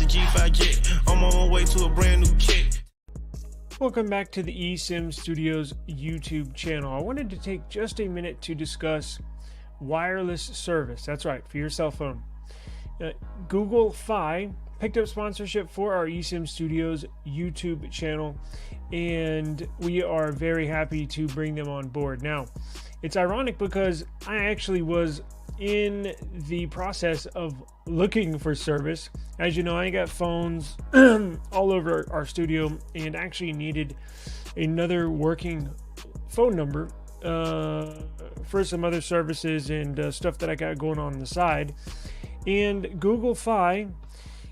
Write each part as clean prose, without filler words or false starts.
G5 jet. I'm on my way to a brand new kit. Welcome back to the eSIM Studios YouTube channel. I wanted to take just a minute to discuss wireless service. That's right, for your cell phone. Google Fi picked up sponsorship for our eSIM Studios YouTube channel, and we are very happy to bring them on board. Now, it's ironic because I actually was in the process of looking for service. As you know, I got phones all over our studio and actually needed another working phone number for some other services and stuff that I got going on the side. And Google Fi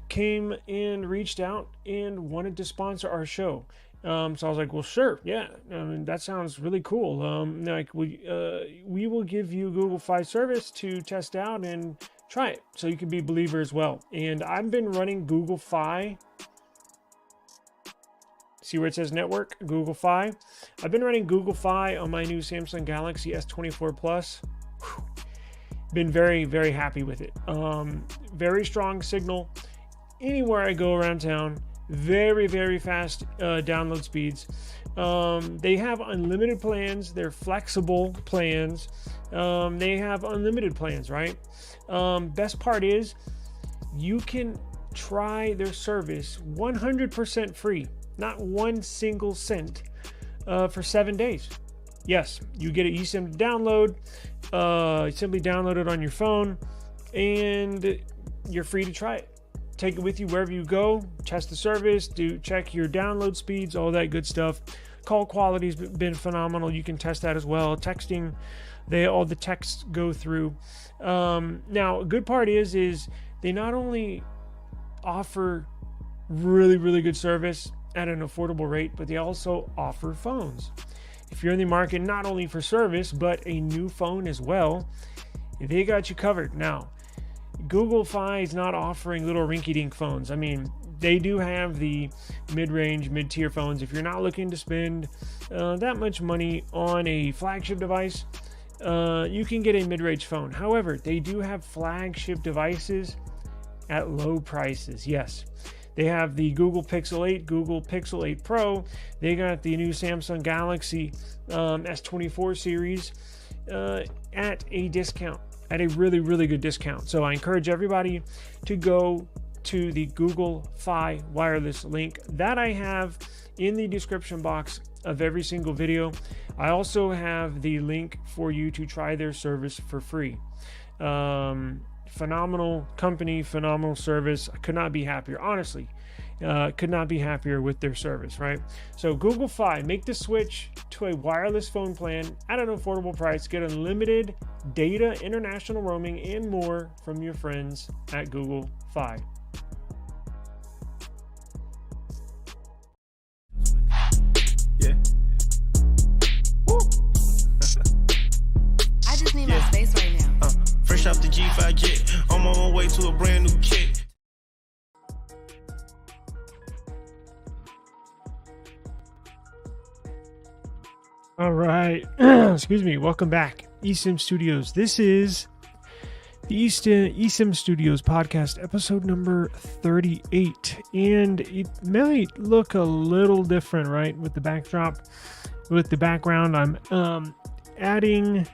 came and reached out and wanted to sponsor our show. So I was like, well, sure, yeah, I mean, that sounds really cool. Like we will give you Google Fi service to test out and try it, so you can be a believer as well. And I've been running Google Fi. See where it says network, Google Fi. I've been running Google Fi on my new Samsung Galaxy S24 Plus. Been very, very happy with it. Very strong signal anywhere I go around town. Very, very fast download speeds. They have unlimited plans. They're flexible plans. They have unlimited plans, right? Best part is you can try their service 100% free, not one single cent, for 7 days. Yes, you get an eSIM to download. Simply download it on your phone and you're free to try it. Take it with you wherever you go, test the service, check your download speeds, all that good stuff. Call quality's been phenomenal. You can test that as well. Texting, all the texts go through. Now, a good part is they not only offer really, really good service at an affordable rate, but they also offer phones. If you're in the market not only for service, but a new phone as well, they got you covered. Now, Google Fi is not offering little rinky-dink phones. I mean, they do have the mid-range, mid-tier phones. If you're not looking to spend that much money on a flagship device, you can get a mid-range phone. However, they do have flagship devices at low prices. Yes. They have the Google Pixel 8, Google Pixel 8 Pro. They got the new Samsung Galaxy S24 series at a discount, at a really, really good discount. So I encourage everybody to go to the Google Fi wireless link that I have in the description box of every single video. I also have the link for you to try their service for free. Phenomenal company, phenomenal service. I could not be happier, honestly. Could not be happier with their service, right? So Google Fi, make the switch to a wireless phone plan at an affordable price. Get unlimited data, international roaming, and more from your friends at Google Fi. Yeah. Woo. I just need my space right now. Fresh off the G5 jet. I'm on my way to a brand new kit. All right. Excuse me. Welcome back. eSIM Studios. This is the eSIM Studios podcast, episode number 38. And it might look a little different, right? With the backdrop, with the background. I'm adding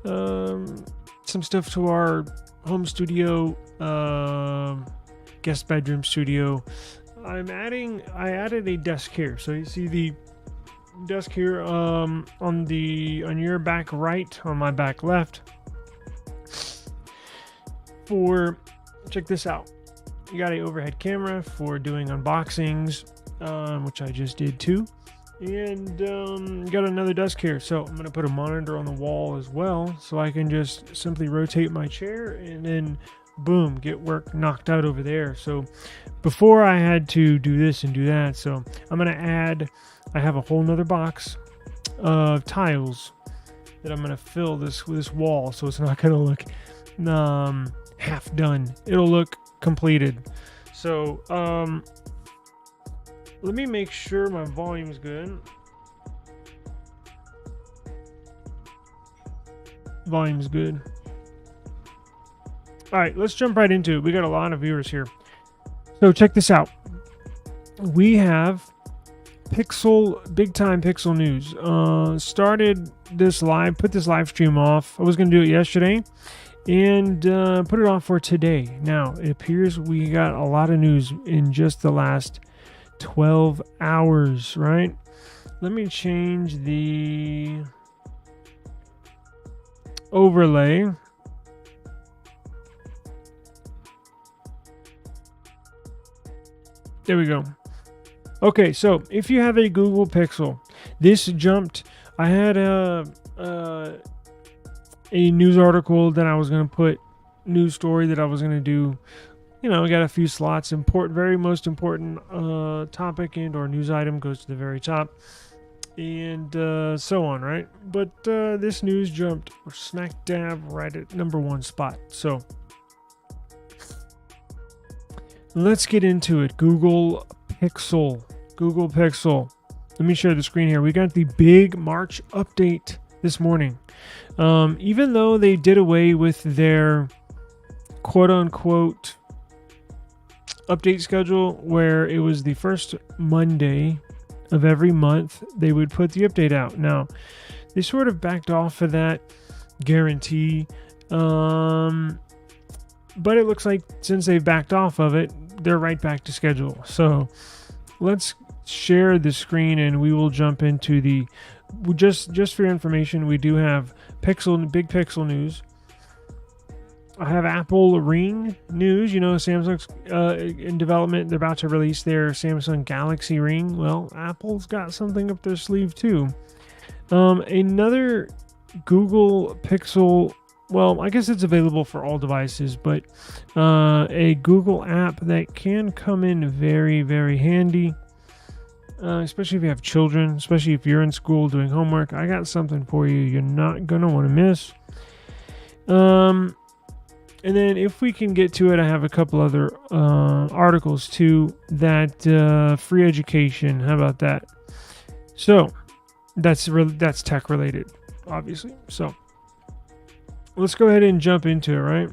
some stuff to our home studio, guest bedroom studio. I added a desk here. So you see the desk here on your back right, on my back left. Check this out. You got an overhead camera for doing unboxings, which I just did too. And got another desk here, so I'm gonna put a monitor on the wall as well, so I can just simply rotate my chair and then boom, get work knocked out over there. So before I had to do this and do that, so I'm gonna add, I have a whole nother box of tiles that I'm gonna fill this wall, so it's not gonna look half done. It'll look completed. So let me make sure my volume's good. Volume's good. All right, let's jump right into it. We got a lot of viewers here. So check this out. We have big time Pixel news. Started this put this live stream off. I was going to do it yesterday and put it off for today. Now, it appears we got a lot of news in just the last 12 hours, right? Let me change the overlay. There we go. Okay, so if you have a Google Pixel, this jumped. I had a news article that I was going to put, news story that I was going to do. You know, I got a few slots. Very most important topic and or news item goes to the very top, and so on, right? But this news jumped smack dab right at #1 spot. So let's get into it. Google Pixel. Let me share the screen here. We got the big March update this morning. Even though they did away with their quote-unquote update schedule, where it was the first Monday of every month, they would put the update out. Now, they sort of backed off of that guarantee. But it looks like since they've backed off of it, they're right back to schedule. So let's share the screen and we will jump into the just for your information, we do have big Pixel news. I have Apple Ring news. You know, Samsung's in development. They're about to release their Samsung Galaxy Ring. Well, Apple's got something up their sleeve too. Another Google Pixel. Well, I guess it's available for all devices, but a Google app that can come in very, very handy, especially if you have children, especially if you're in school doing homework. I got something for you you're not going to want to miss. And then if we can get to it, I have a couple other articles too. That free education, how about that? So that's tech related, obviously. So let's go ahead and jump into it, right?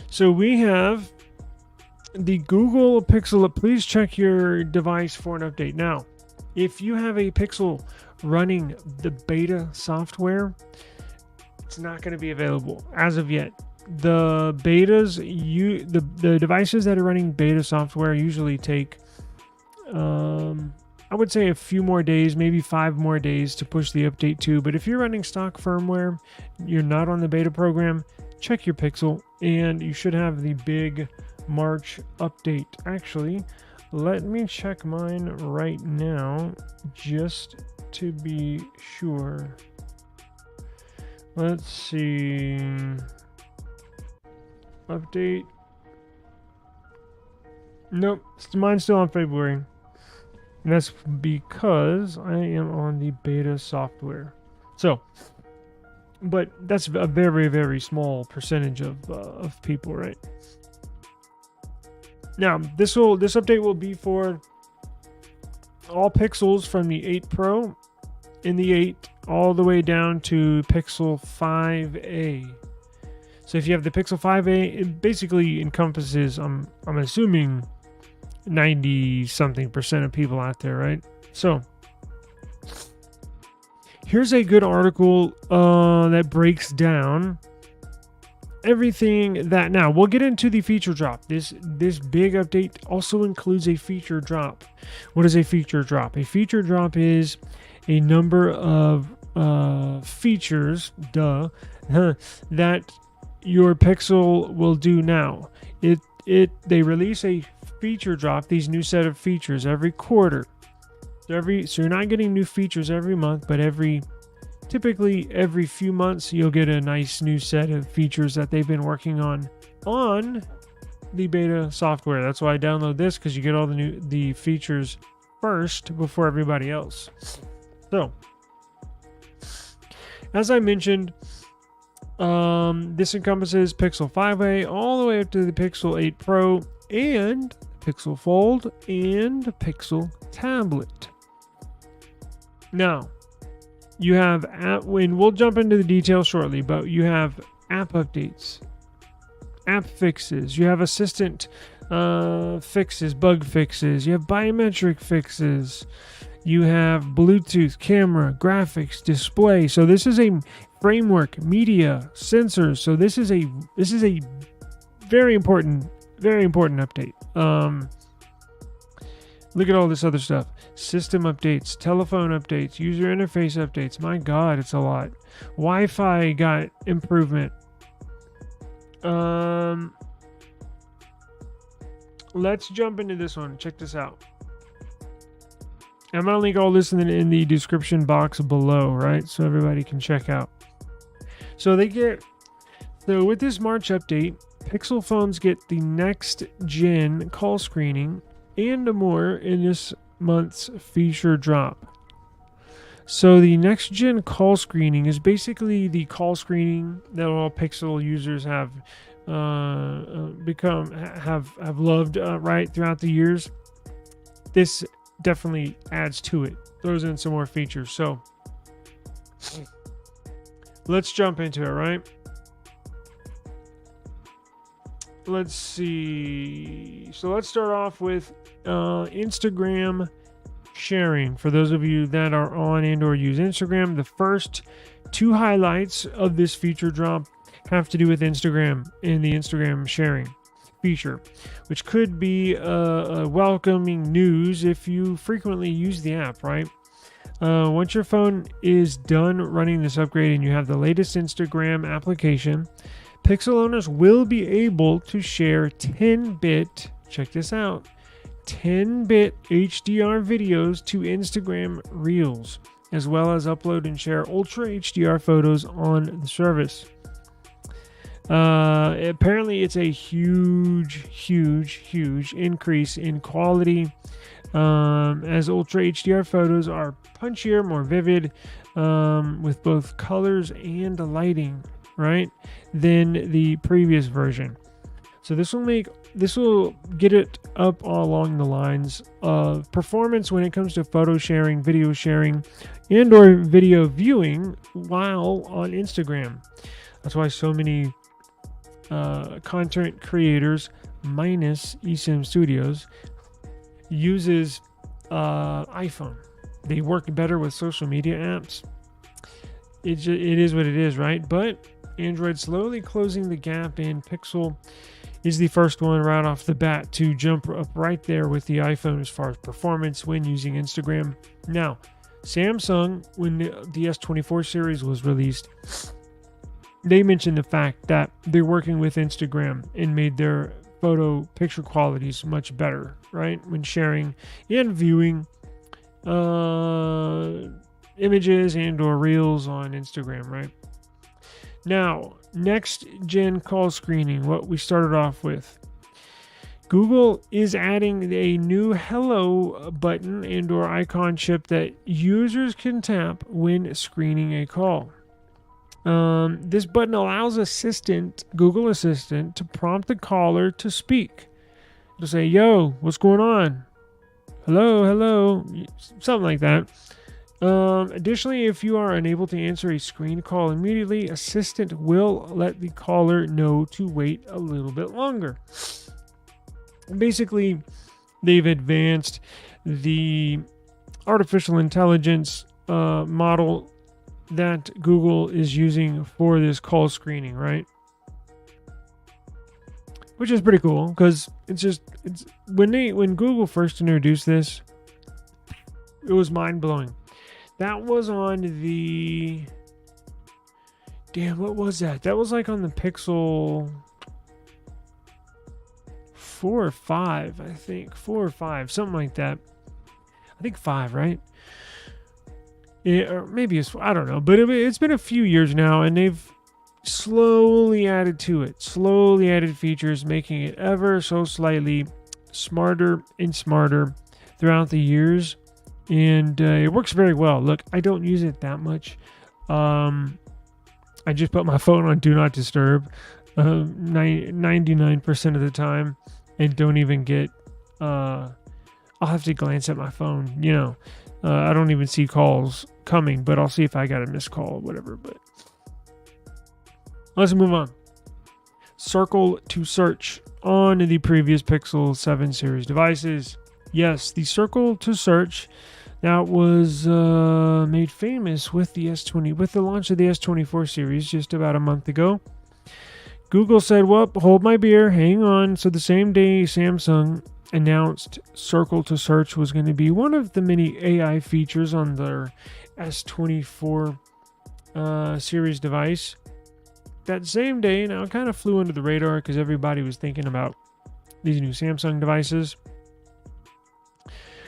So we have the Google Pixel. Please check your device for an update. Now, if you have a Pixel running the beta software, it's not going to be available as of yet. The betas, the devices that are running beta software usually take, I would say a few more days, maybe 5 more days to push the update to. But if you're running stock firmware, you're not on the beta program, check your Pixel and you should have the big March update. Actually, let me check mine right now just to be sure. Let's see. Update. Nope, mine's still on February. And that's because I am on the beta software. So, but that's a very, very small percentage of people, right? Now, this update will be for all Pixels from the 8 Pro in the 8 all the way down to Pixel 5a. So if you have the Pixel 5a, it basically encompasses, I'm assuming, 90-something% of people out there, right? So here's a good article that breaks down everything that. Now we'll get into the feature drop. This big update also includes a feature drop. What is a feature drop? A feature drop is a number of features, that your Pixel will do now. They release a feature drop, these new set of features every quarter. So you're not getting new features every month, but typically every few months you'll get a nice new set of features that they've been working on the beta software. That's why I download this, because you get all the features first before everybody else. So, as I mentioned, this encompasses Pixel 5a all the way up to the Pixel 8 Pro and Pixel Fold and Pixel Tablet. Now, you have app, and we'll jump into the details shortly, but you have app updates, app fixes. You have assistant fixes, bug fixes. You have biometric fixes. You have Bluetooth, camera, graphics, display. So this is a framework, media, sensors. So this is a very important update. Look at all this other stuff. System updates, telephone updates, user interface updates. My God, it's a lot. Wi-Fi got improvement. Let's jump into this one. Check this out. I'm going to link all this in the description box below, right? So everybody can check out. So with this March update, Pixel phones get the next gen call screening and more in this month's feature drop. So the next gen call screening is basically the call screening that all Pixel users have loved right throughout the years. This definitely adds to it, throws in some more features. So let's jump into it, right? Let's see. So let's start off with Instagram sharing. For those of you that are on and or use Instagram, the first two highlights of this feature drop have to do with Instagram and the Instagram sharing feature, which could be a welcoming news if you frequently use the app, right? Once your phone is done running this upgrade and you have the latest Instagram application, Pixel owners will be able to share 10-bit, check this out, 10-bit HDR videos to Instagram Reels, as well as upload and share Ultra HDR photos on the service. Apparently, it's a huge increase in quality, as Ultra HDR photos are punchier, more vivid, with both colors and lighting, right, than the previous version. So this will get it up along the lines of performance when it comes to photo sharing, video sharing, and or video viewing while on Instagram. That's why so many content creators, minus eSIM Studios, uses iPhone. They work better with social media apps. It is what it is, right? But Android slowly closing the gap, and Pixel is the first one right off the bat to jump up right there with the iPhone as far as performance when using Instagram. Now, Samsung, when the S24 series was released, they mentioned the fact that they're working with Instagram and made their photo picture qualities much better, right? When sharing and viewing images and or reels on Instagram, right? Now, next gen call screening, what we started off with. Google is adding a new hello button and or icon chip that users can tap when screening a call. This button allows Google Assistant to prompt the caller to speak. To say, yo, what's going on? Hello, something like that. Additionally, if you are unable to answer a screen call immediately, Assistant will let the caller know to wait a little bit longer. Basically, they've advanced the artificial intelligence model that Google is using for this call screening, right? Which is pretty cool, because it's when Google first introduced this, it was mind-blowing. That was on the... Damn, what was that? That was like on the Pixel 4 or 5, I think. 4 or 5, something like that. I think 5, right? Or maybe it's... I don't know. But it's been a few years now, and they've slowly added to it. Slowly added features, making it ever so slightly smarter and smarter throughout the years. And it works very well. Look, I don't use it that much. I just put my phone on Do Not Disturb 99% of the time, and don't even get... I'll have to glance at my phone, you know. I don't even see calls coming, but I'll see if I got a missed call or whatever. But let's move on. Circle to search on the previous Pixel 7 series devices. Yes, the circle to search that was made famous with the with the launch of the S24 series just about a month ago. Google said, well, hold my beer, hang on. So the same day Samsung announced circle to search was going to be one of the many AI features on their S24 series device. That same day, now it kind of flew under the radar because everybody was thinking about these new Samsung devices.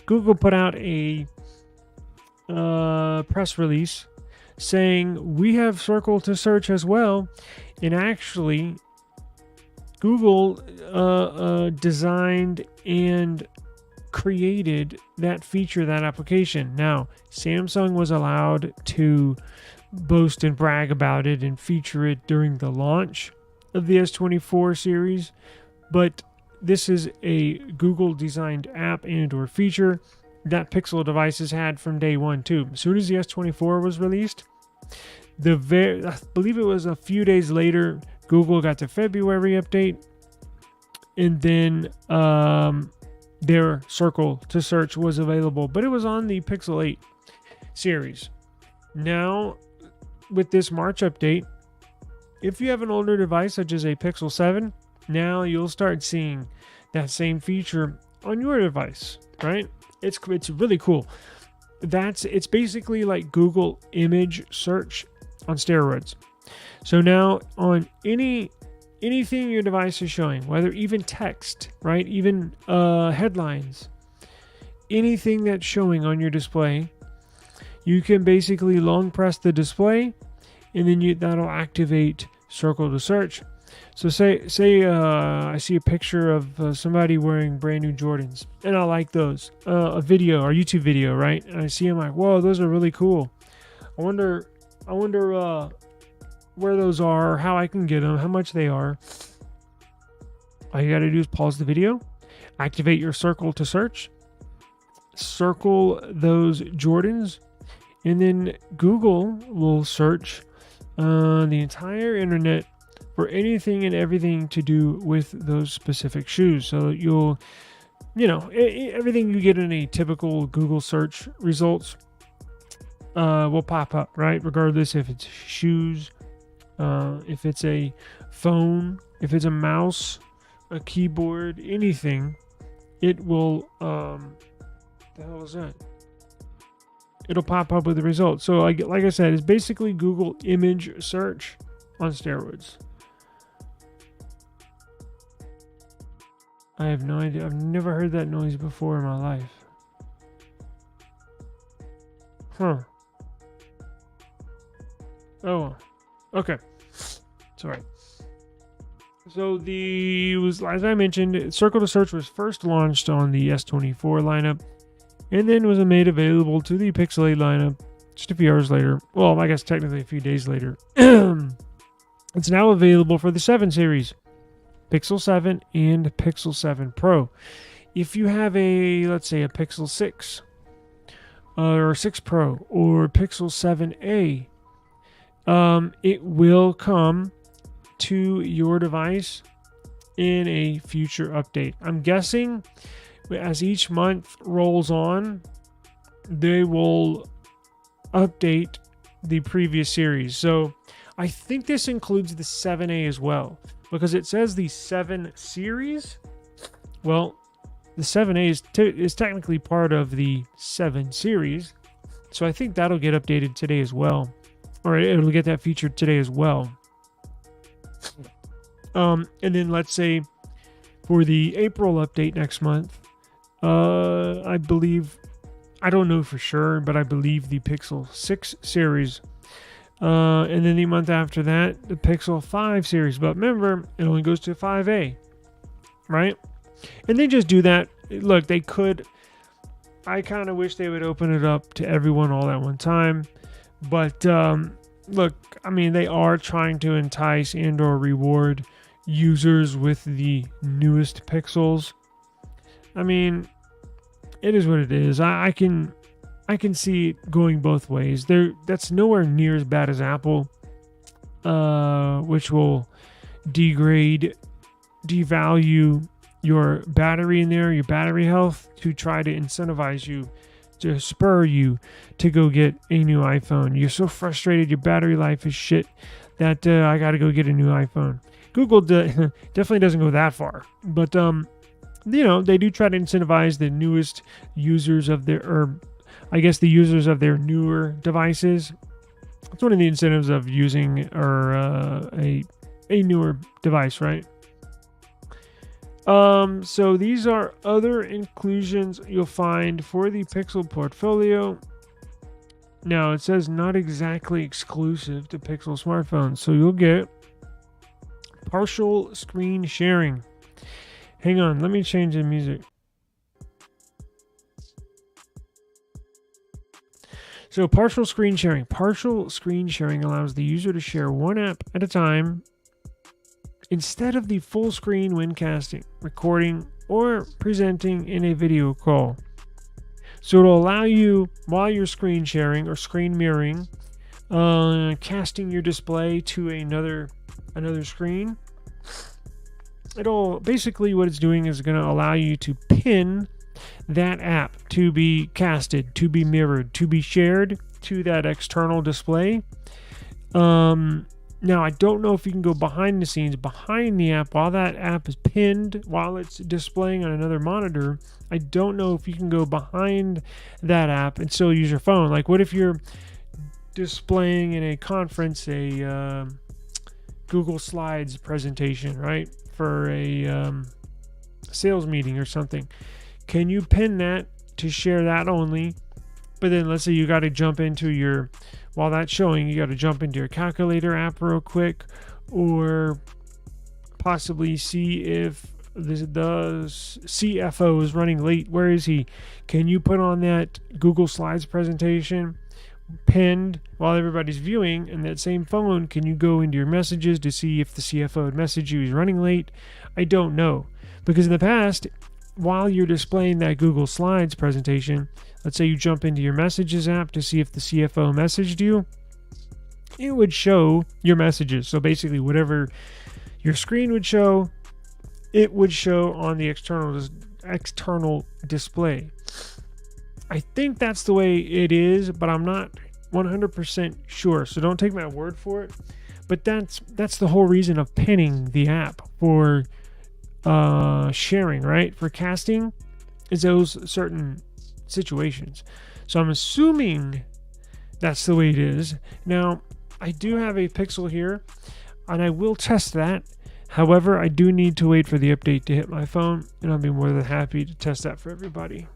Google put out a press release saying we have circle to search as well, and actually Google designed and created that feature, that application. Now, Samsung was allowed to boast and brag about it and feature it during the launch of the S24 series, but this is a Google designed app and or feature that Pixel devices had from day one too. As soon as the S24 was released, I believe it was a few days later, Google got the February update, and then their circle to search was available, but it was on the Pixel 8 series. Now, with this March update, if you have an older device such as a Pixel 7, now you'll start seeing that same feature on your device, right? It's really cool. It's basically like Google image search on steroids. So now on anything your device is showing, whether even text, right? Even headlines, anything that's showing on your display, you can basically long press the display, and then that'll activate circle to search. So say I see a picture of somebody wearing brand new Jordans, and I like those. A video or YouTube video, right? And I see them like, whoa, those are really cool. I wonder where those are, how I can get them, how much they are. All you got to do is pause the video, activate your circle to search, circle those Jordans, and then Google will search the entire internet for anything and everything to do with those specific shoes. So everything you get in a typical Google search results will pop up, right? Regardless if it's shoes, if it's a phone, if it's a mouse, a keyboard, anything, it will, the hell is that? It'll pop up with the results. So like I said, it's basically Google image search on steroids. I have no idea. I've never heard that noise before in my life. Huh. Oh, okay. It's all right. So as I mentioned, Circle to Search was first launched on the S24 lineup, and then was made available to the Pixel 8 lineup just a few hours later. Well, I guess technically a few days later. It's now available for the 7 series, Pixel 7 and Pixel 7 Pro. If you have let's say a Pixel 6 or 6 Pro or Pixel 7a, it will come to your device in a future update. I'm guessing as each month rolls on, they will update the previous series. So I think this includes the 7a as well, because it says the 7 series. Well, the 7a is technically part of the 7 series, so I think that'll get updated today as well, or it'll get that featured today as well. And then let's say for the April update next month, I believe, I don't know for sure, but I believe the Pixel 6 series, and then the month after that, the Pixel 5 series. But remember, it only goes to 5a, right? And they just do that. Look, they could, I kind of wish they would open it up to everyone all at one time. But look, I mean, they are trying to entice and or reward users with the newest Pixels. I mean, it is what it is. I can see it going both ways. That's nowhere near as bad as Apple, which will, devalue your battery in there, your battery health, to try to incentivize you, to spur you to go get a new iPhone. You're so frustrated, your battery life is shit, that I got to go get a new iPhone. Google definitely doesn't go that far, but they do try to incentivize the newest users of the users of their newer devices. It's one of the incentives of using a newer device, right? So these are other inclusions you'll find for the Pixel portfolio. Now it says not exactly exclusive to Pixel smartphones, so you'll get partial screen sharing. Hang on, let me change the music. So partial screen sharing. Partial screen sharing allows the user to share one app at a time instead of the full screen when casting, recording, or presenting in a video call. So it'll allow you, while you're screen sharing or screen mirroring, casting your display to another screen. It'll basically, what it's doing is going to allow you to pin that app to be casted, to be mirrored, to be shared to that external display. Now, I don't know if you can go behind the scenes, behind the app, while that app is pinned, while it's displaying on another monitor. I don't know if you can go behind that app and still use your phone. Like, what if you're displaying in a conference a Google Slides presentation, right, for a sales meeting or something? Can you pin that to share that only? But then let's say you got to jump into while that's showing, you got to jump into your calculator app real quick, or possibly see if the CFO is running late. Where is he? Can you put on that Google Slides presentation pinned while everybody's viewing, and that same phone, can you go into your messages to see if the CFO had messaged you he's running late? I don't know, because in the past, while you're displaying that Google Slides presentation, let's say you jump into your messages app to see if the CFO messaged you, it would show your messages. So basically whatever your screen would show, it would show on the external display. I think that's the way it is, but I'm not 100% sure, so don't take my word for it. But that's the whole reason of pinning the app for sharing, right? For casting, is those certain situations. So I'm assuming that's the way it is. Now, I do have a Pixel here, and I will test that. However, I do need to wait for the update to hit my phone, and I'll be more than happy to test that for everybody.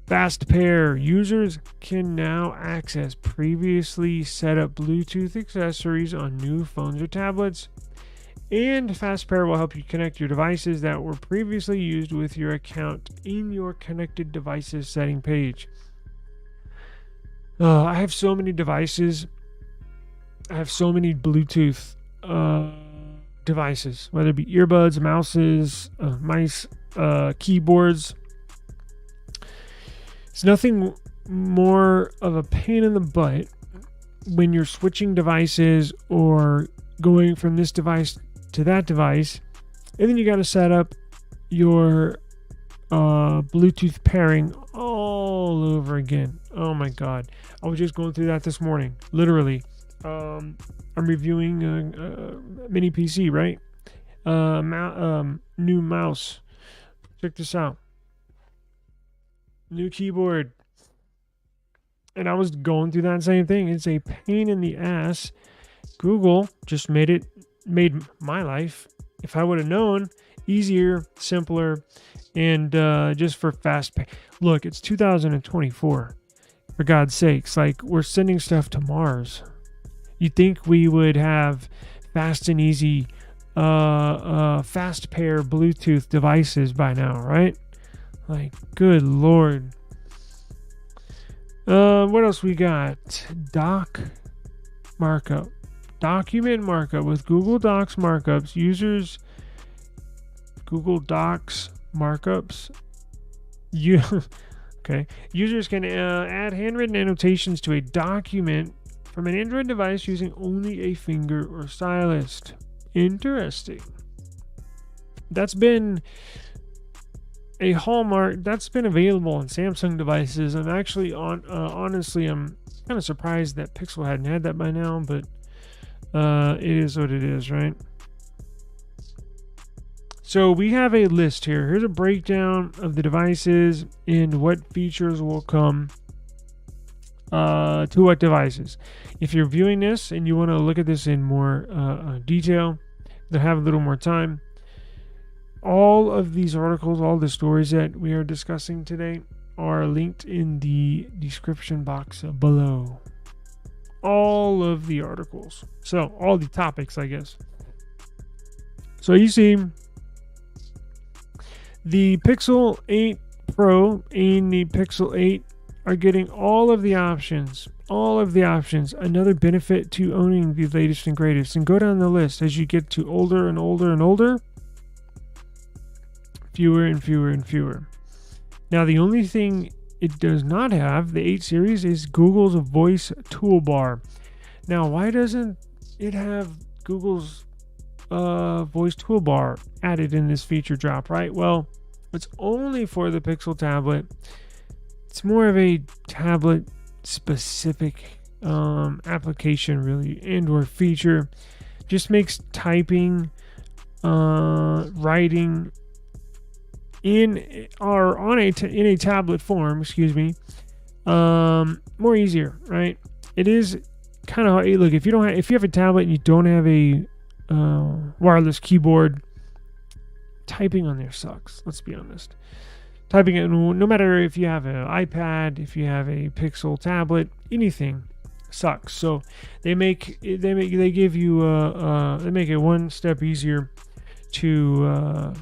Fast pair. Users can now access previously set up Bluetooth accessories on new phones or tablets. And Fast Pair will help you connect your devices that were previously used with your account in your connected devices setting page. I have so many devices. I have so many Bluetooth devices, whether it be earbuds, mouses, mice, keyboards. It's nothing more of a pain in the butt when you're switching devices or going from this device to that device, and then you got to set up your Bluetooth pairing all over again. Oh my god, I was just going through that this morning, literally. I'm reviewing a mini PC, right? New mouse, check this out, new keyboard, and I was going through that same thing. It's a pain in the ass. Google just made my life, if I would have known, easier, simpler, and just for fast pay. Look, it's 2024. For God's sakes, like, we're sending stuff to Mars. You'd think we would have fast and easy, fast pair Bluetooth devices by now, right? Like, good Lord. What else we got? Document markup with Google Docs markups. Users Google Docs markups. Users can add handwritten annotations to a document from an Android device using only a finger or stylus. Interesting. That's been a hallmark. That's been available on Samsung devices. I'm actually honestly, I'm kind of surprised that Pixel hadn't had that by now, but it is what it is, right? So we have a list here. Here's a breakdown of the devices and what features will come to what devices. If you're viewing this and you want to look at this in more detail, to have a little more time, all of these articles, all the stories that we are discussing today are linked in the description box below. All of the articles. So all the topics, I guess. So you see the Pixel 8 Pro and the Pixel 8 are getting all of the options. All of the options. Another benefit to owning the latest and greatest. And go down the list as you get to older and older and older. Fewer and fewer and fewer. Now the only thing it does not have, the 8 series, is Google's voice toolbar. Now why doesn't it have Google's voice toolbar added in this feature drop, right? Well, it's only for the Pixel tablet. It's more of a tablet specific application really, and or feature. Just makes typing, writing in a tablet form, more easier, right? It is kind of, look, if you have a tablet and you don't have a wireless keyboard, typing on there sucks. Let's be honest. Typing it, no matter if you have an iPad, if you have a Pixel tablet, anything sucks. So they make it one step easier to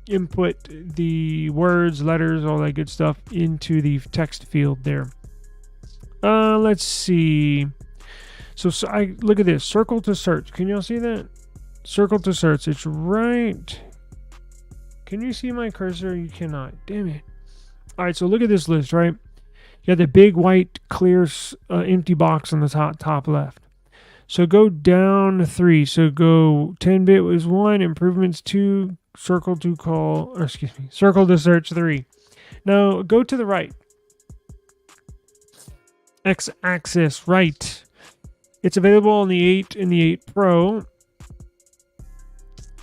input the words, letters, all that good stuff into the text field there. Let's see. So I look at this. Circle to search. Can y'all see that? Circle to search. It's right. Can you see my cursor? You cannot. Damn it. All right. So look at this list, right? You got the big white clear empty box on the top left. So go down 3. So go 10-bit was 1, improvements 2, circle to search 3. Now go to the right. X-axis right. It's available on the 8 and the 8 Pro.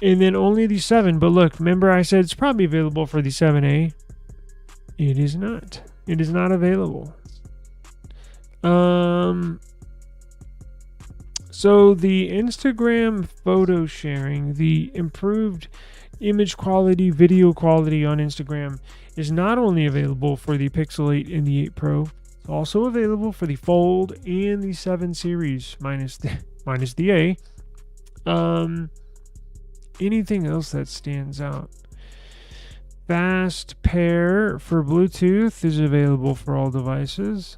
And then only the 7. But look, remember I said it's probably available for the 7A. It is not. It is not available. So the Instagram photo sharing, the improved image quality, video quality on Instagram is not only available for the Pixel 8 and the 8 Pro, it's also available for the Fold and the 7 series minus the A. Anything else that stands out? Fast pair for Bluetooth is available for all devices.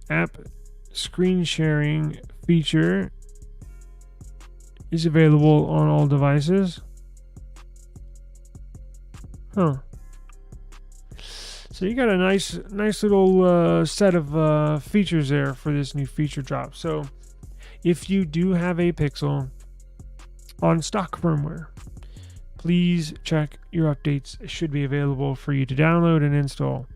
App screen sharing feature is available on all devices. Huh. So you got a nice little set of features there for this new feature drop. So if you do have a Pixel on stock firmware, please check your updates. It should be available for you to download and install.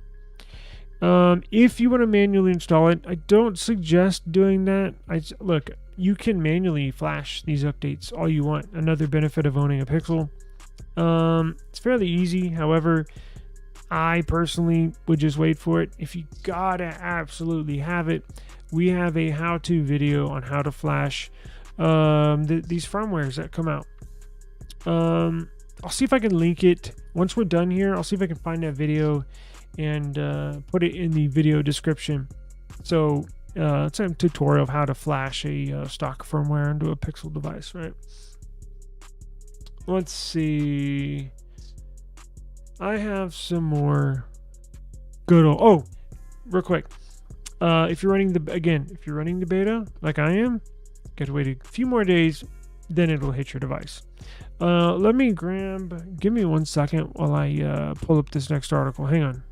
If you want to manually install it, I don't suggest doing that. Look, you can manually flash these updates all you want. Another benefit of owning a Pixel. It's fairly easy. However, I personally would just wait for it. If you gotta absolutely have it, we have a how-to video on how to flash these firmwares that come out. I'll see if I can link it once we're done here. I'll see if I can find that video and put it in the video description. So it's a tutorial of how to flash a stock firmware into a Pixel device, right? Let's see. I have some more good old. Real quick. If you're running the beta like I am, you got to wait a few more days, then it'll hit your device. Give me 1 second while I pull up this next article. Hang on.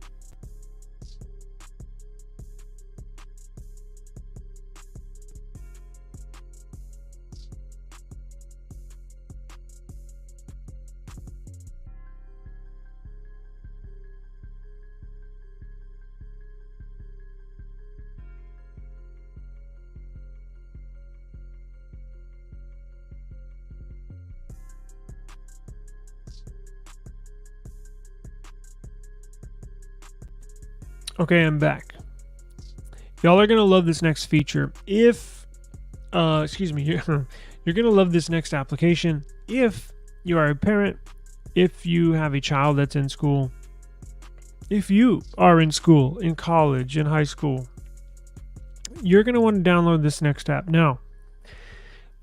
Okay, I'm back. Y'all are gonna love this next feature. If, excuse me, you're gonna love this next application if you are a parent, if you have a child that's in school, if you are in school, in college, in high school. You're gonna want to download this next app. Now,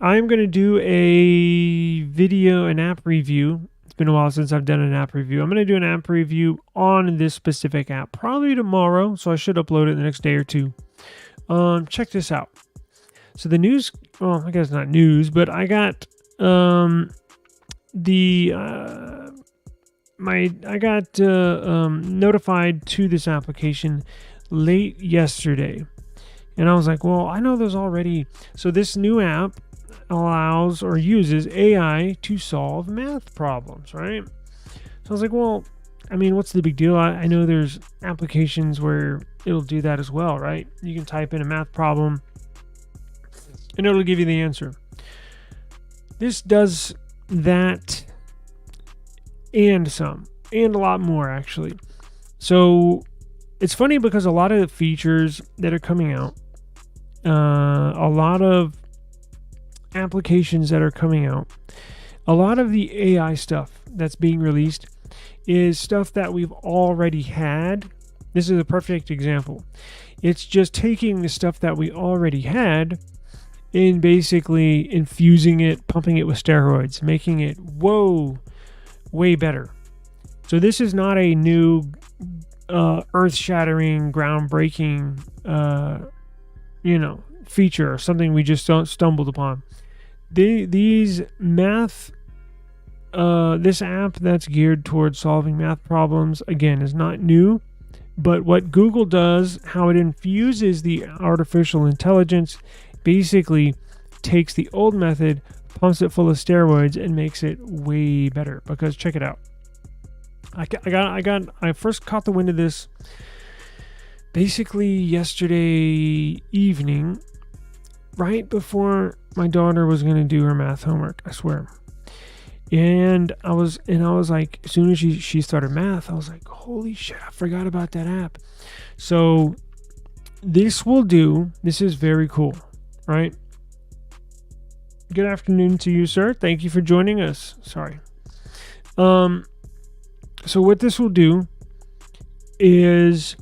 I'm gonna do an app review. It's been a while since I've done an app review. I'm going to do an app review on this specific app probably tomorrow, so I should upload it the next day or two. Check this out. So the news, well, I guess not news, but I got notified to this application late yesterday. And I was like, well, I know there's already, so this new app allows or uses AI to solve math problems, right? So I was like, well, I mean, what's the big deal? I know there's applications where it'll do that as well, right? You can type in a math problem and it'll give you the answer. This does that and some, and a lot more actually. So it's funny because a lot of the features that are coming out, a lot of applications that are coming out, a lot of the AI stuff that's being released is stuff that we've already had. This is a perfect example. It's just taking the stuff that we already had and basically infusing it, pumping it with steroids, making it, way better. So this is not a new earth-shattering, groundbreaking, feature or something we just stumbled upon. These math, this app that's geared towards solving math problems, again, is not new. But what Google does, how it infuses the artificial intelligence, basically takes the old method, pumps it full of steroids, and makes it way better. Because check it out. I first caught the wind of this basically yesterday evening, right before my daughter was going to do her math homework, I swear. And I was like, as soon as she started math, I was like, holy shit, I forgot about that app. So this is very cool, right? Good afternoon to you, sir. Thank you for joining us. Sorry. So what this will do is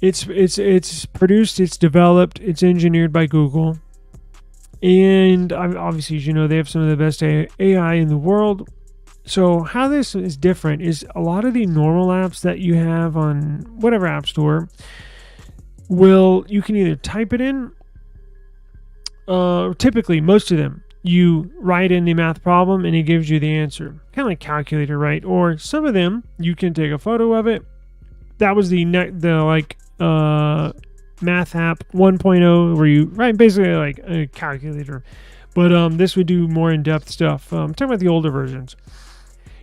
it's produced, it's developed, it's engineered by Google. And obviously, as you know, they have some of the best AI in the world. So how this is different is a lot of the normal apps that you have on whatever app store you can either type it in, typically most of them, you write in the math problem and it gives you the answer. Kind of like calculator, right? Or some of them, you can take a photo of it. That was the Math app 1.0 where you write basically like a calculator, but this would do more in-depth stuff. I'm talking about the older versions.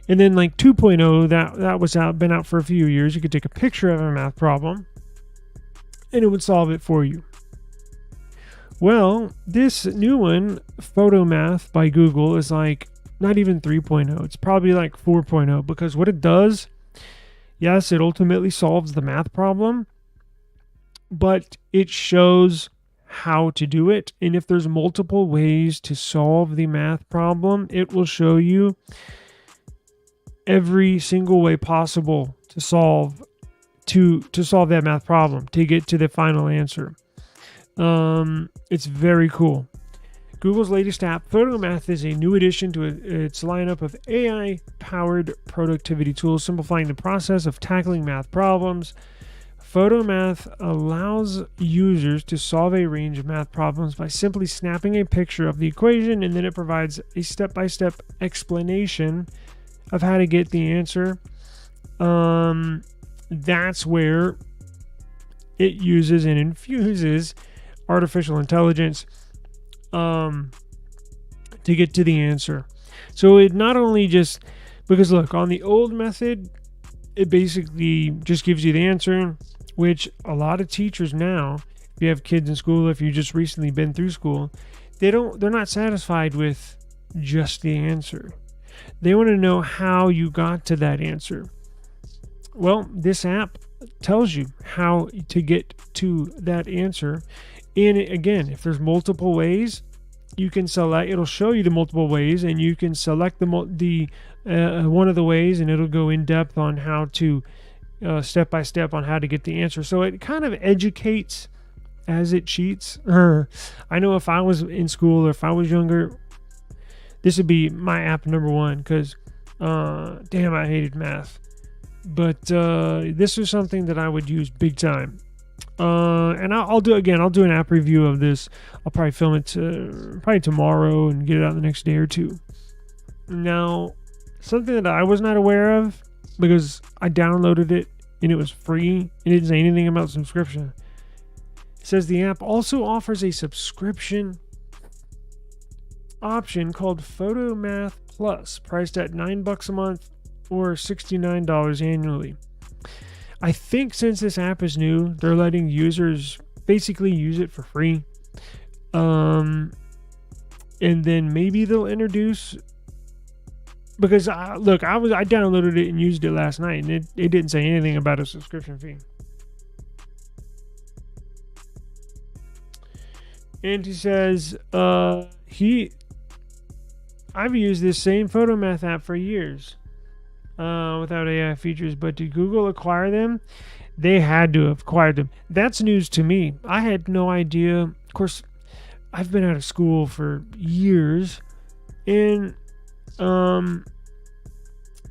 And then like 2.0, that was been out for a few years. You could take a picture of a math problem and it would solve it for you. Well, this new one, Photomath by Google, is like not even 3.0. It's probably like 4.0, because what it does, yes, it ultimately solves the math problem, but it shows how to do it. And if there's multiple ways to solve the math problem, it will show you every single way possible to solve that math problem, to get to the final answer. It's very cool. Google's latest app, Photomath, is a new addition to its lineup of AI-powered productivity tools, simplifying the process of tackling math problems. Photomath allows users to solve a range of math problems by simply snapping a picture of the equation, and then it provides a step-by-step explanation of how to get the answer. That's where it uses and infuses artificial intelligence to get to the answer. So it not only just, because look, on the old method, it basically just gives you the answer, which a lot of teachers now, if you have kids in school, if you've just recently been through school, they're not satisfied with just the answer. They want to know how you got to that answer. Well, this app tells you how to get to that answer. And again, if there's multiple ways, you can select. It'll show you the multiple ways, and you can select the one of the ways, and it'll go in depth on how to step by step on how to get the answer. So it kind of educates as it cheats. I know if I was in school or if I was younger, this would be my app number one, because damn, I hated math. But this is something that I would use big time. And I'll do an app review of this. I'll probably film it probably tomorrow and get it out the next day or two. Now, something that I was not aware of, because I downloaded it and it was free, it didn't say anything about subscription. It says the app also offers a subscription option called Photomath Plus, priced at $9 a month or $69 annually. I think since this app is new, they're letting users basically use it for free. And then maybe they'll introduce, because I downloaded it and used it last night, and it didn't say anything about a subscription fee. And he says I've used this same Photomath app for years without AI features, but did Google acquire them? They had to have acquired them. That's news to me. I had no idea. Of course, I've been out of school for years, and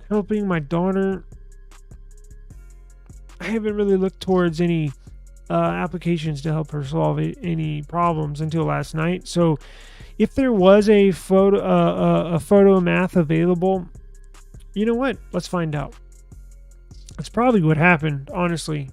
helping my daughter, I haven't really looked towards any applications to help her solve any problems until last night. So if there was a Photomath available, you know what? Let's find out. That's probably what happened, honestly.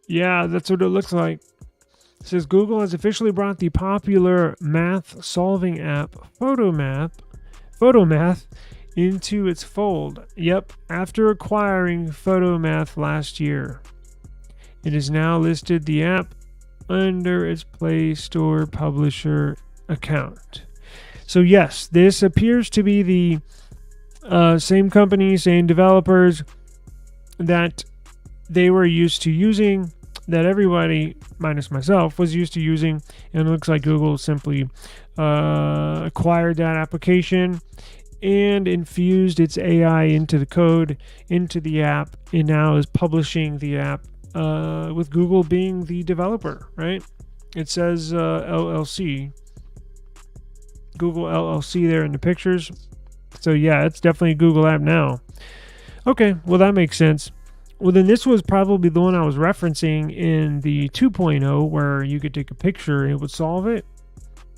Yeah, that's what it looks like. It says Google has officially brought the popular math solving app Photomath into its fold. Yep, after acquiring Photomath last year. It is now listed the app under its Play Store publisher account. So yes, this appears to be the same company, same developers that they were used to using, that everybody, minus myself, was used to using. And it looks like Google simply acquired that application and infused its AI into the code, into the app, and now is publishing the app with Google being the developer, right? It says LLC. Google LLC there in the pictures. So yeah, it's definitely a Google app now. Okay, well that makes sense. Well, then this was probably the one I was referencing in the 2.0, where you could take a picture and it would solve it.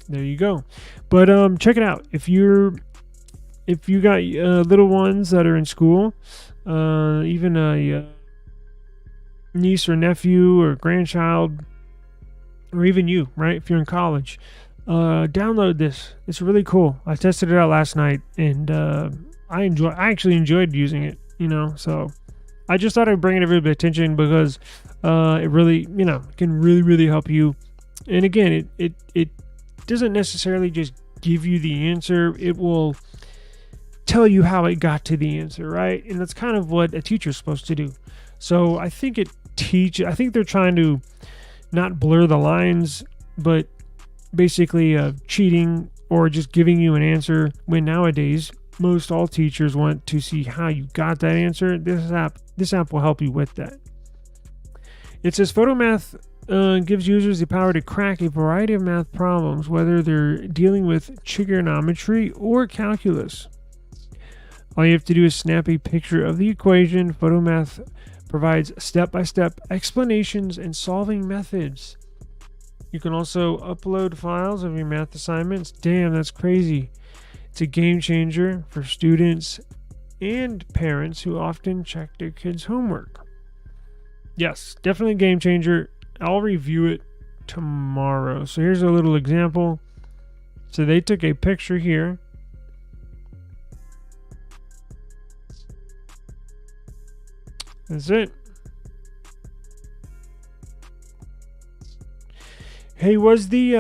There you go. But check it out. If you got little ones that are in school, even a niece or nephew or grandchild, or even you, right? If you're in college, download this. It's really cool. I tested it out last night, and I actually enjoyed using it. So I just thought I'd bring it to everybody's attention, because it really, can really help you. And again, it doesn't necessarily just give you the answer. It will tell you how it got to the answer, right? And that's kind of what a teacher's supposed to do. So I think I think they're trying to not blur the lines, but basically cheating or just giving you an answer, when nowadays most all teachers want to see how you got that answer. This app will help you with that. It says Photomath gives users the power to crack a variety of math problems, whether they're dealing with trigonometry or calculus. All you have to do is snap a picture of the equation. Photomath provides step-by-step explanations and solving methods. You can also upload files of your math assignments. Damn, that's crazy. It's a game changer for students and parents who often check their kids' homework. Yes, definitely a game changer. I'll review it tomorrow. So here's a little example. So they took a picture here That's it. Hey, was the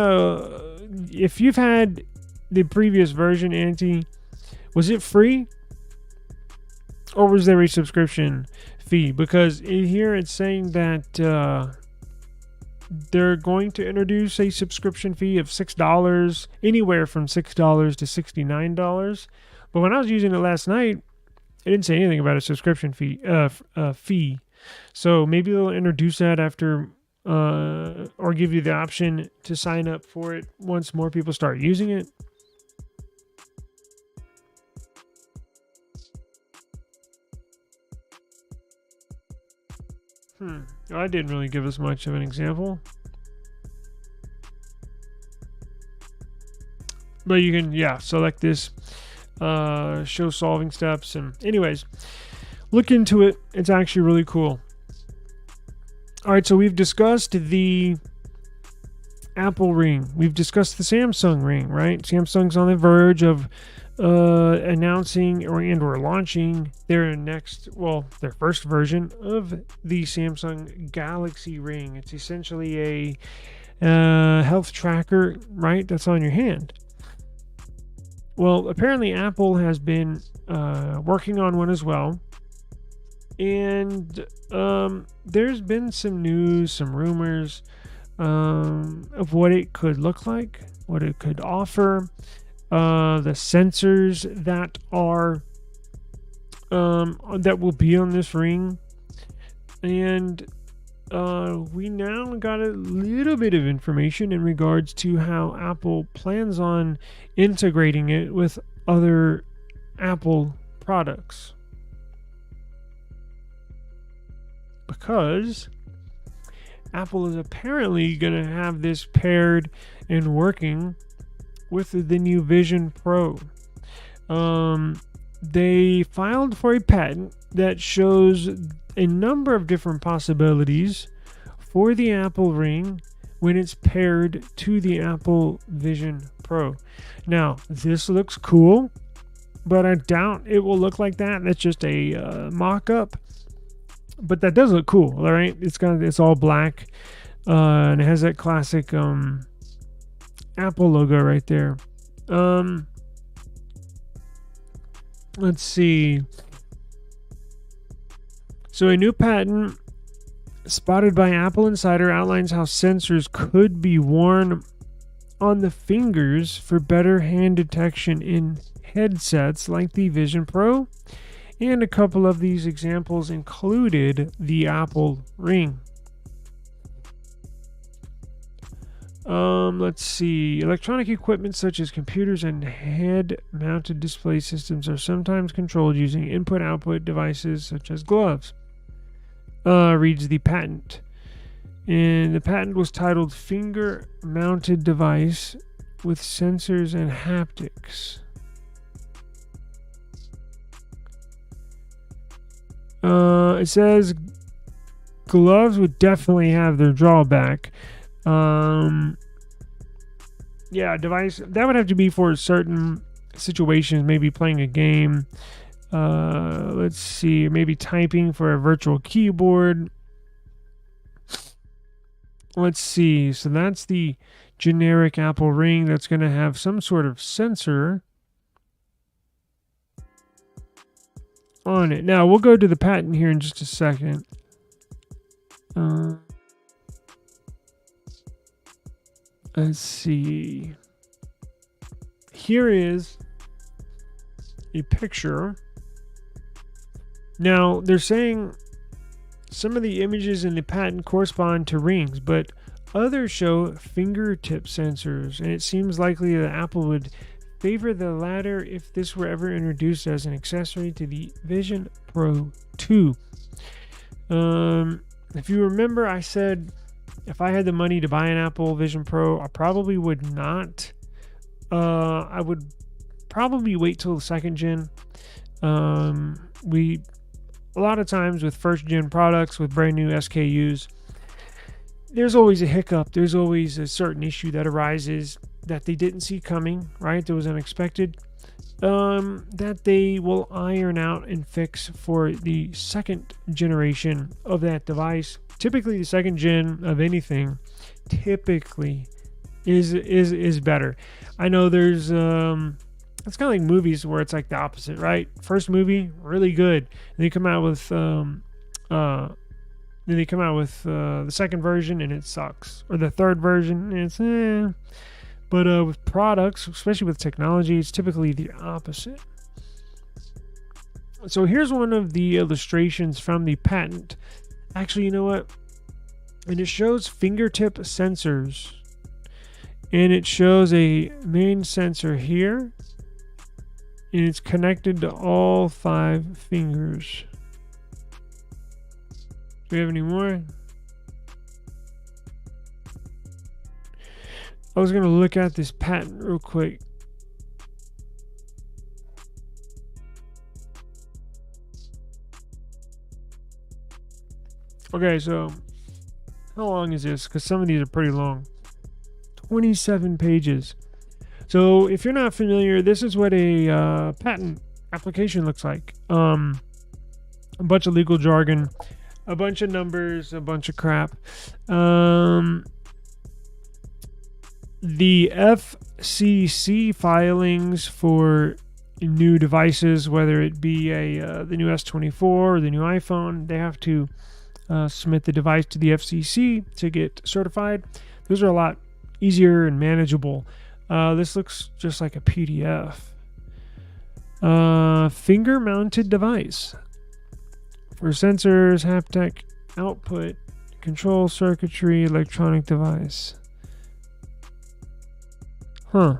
if you've had the previous version, Auntie, was it free or was there a subscription fee? Because in here it's saying that they're going to introduce a subscription fee of $6, anywhere from $6 to $69. But when I was using it last night, it didn't say anything about a subscription fee. So maybe they'll introduce that after, or give you the option to sign up for it once more people start using it. Well, I didn't really give us much of an example. But you can, select this, show solving steps. And anyways, look into it. It's actually really cool. All right, so we've discussed the Apple Ring. We've discussed the Samsung Ring, right? Samsung's on the verge of announcing or launching their first version of the Samsung Galaxy Ring. It's essentially a health tracker, right? That's on your hand. Well, apparently Apple has been working on one as well. And there's been some news, some rumors of what it could look like, what it could offer, the sensors that are that will be on this ring, and we now got a little bit of information in regards to how Apple plans on integrating it with other Apple products. Because Apple is apparently going to have this paired and working with the new Vision Pro. They filed for a patent that shows a number of different possibilities for the Apple Ring when it's paired to the Apple Vision Pro. Now, this looks cool, but I doubt it will look like that. That's just a mock-up. But that does look cool, all right? It's all black, and it has that classic Apple logo right there. Let's see. So a new patent spotted by Apple Insider outlines how sensors could be worn on the fingers for better hand detection in headsets like the Vision Pro. And a couple of these examples included the Apple Ring. Let's see. Electronic equipment such as computers and head-mounted display systems are sometimes controlled using input-output devices such as gloves. Reads the patent. And the patent was titled Finger-Mounted Device with Sensors and Haptics. It says gloves would definitely have their drawback. Device that would have to be for certain situations, maybe playing a game. Let's see, maybe typing for a virtual keyboard. Let's see. So that's the generic Apple Ring that's going to have some sort of sensor on it. Now, we'll go to the patent here in just a second. Let's see. Here is a picture. Now, they're saying some of the images in the patent correspond to rings, but others show fingertip sensors, and it seems likely that Apple would favor the latter if this were ever introduced as an accessory to the Vision Pro 2. If you remember, I said if I had the money to buy an Apple Vision Pro, I probably would not. I would probably wait till the second gen. A lot of times with first gen products with brand new SKUs, there's always a hiccup. There's always a certain issue that arises that they didn't see coming, right? That was unexpected. that they will iron out and fix for the second generation of that device. Typically, the second gen of anything typically is better. I know there's it's kind of like movies where it's like the opposite, right? First movie really good, and they come out with the second version and it sucks, or the third version and it's But with products, especially with technology, it's typically the opposite. So here's one of the illustrations from the patent. Actually, you know what? And it shows fingertip sensors. And it shows a main sensor here. And it's connected to all 5 fingers. Do we have any more? I was going to look at this patent real quick. Okay, so how long is this? Because some of these are pretty long. 27 pages. So if you're not familiar, this is what a patent application looks like. A bunch of legal jargon, a bunch of numbers, a bunch of crap. The FCC filings for new devices, whether it be the new S24 or the new iPhone, they have to submit the device to the FCC to get certified. Those are a lot easier and manageable. This looks just like a PDF. Finger-mounted device for sensors, haptic output, control circuitry, electronic device. Huh.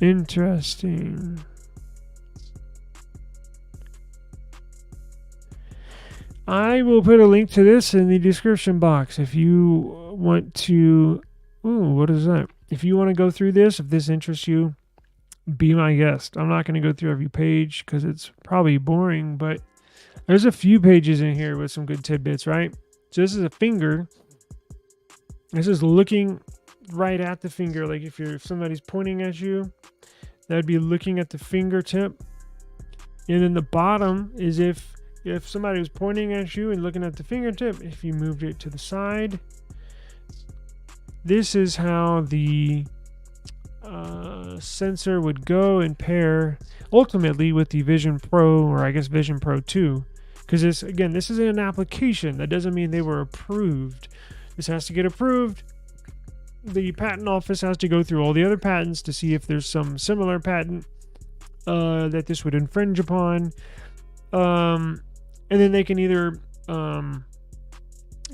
Interesting. I will put a link to this in the description box if you want to. Ooh, what is that? If you want to go through this, if this interests you, be my guest. I'm not going to go through every page because it's probably boring, but there's a few pages in here with some good tidbits, right? So this is a finger. This is looking right at the finger. Like if somebody's pointing at you, that would be looking at the fingertip. And then the bottom is if somebody was pointing at you and looking at the fingertip, if you moved it to the side. This is how the sensor would go and pair ultimately with the Vision Pro, or I guess Vision Pro 2. Because this is an application. That doesn't mean they were approved. This has to get approved. The patent office has to go through all the other patents to see if there's some similar patent that this would infringe upon. And then they can either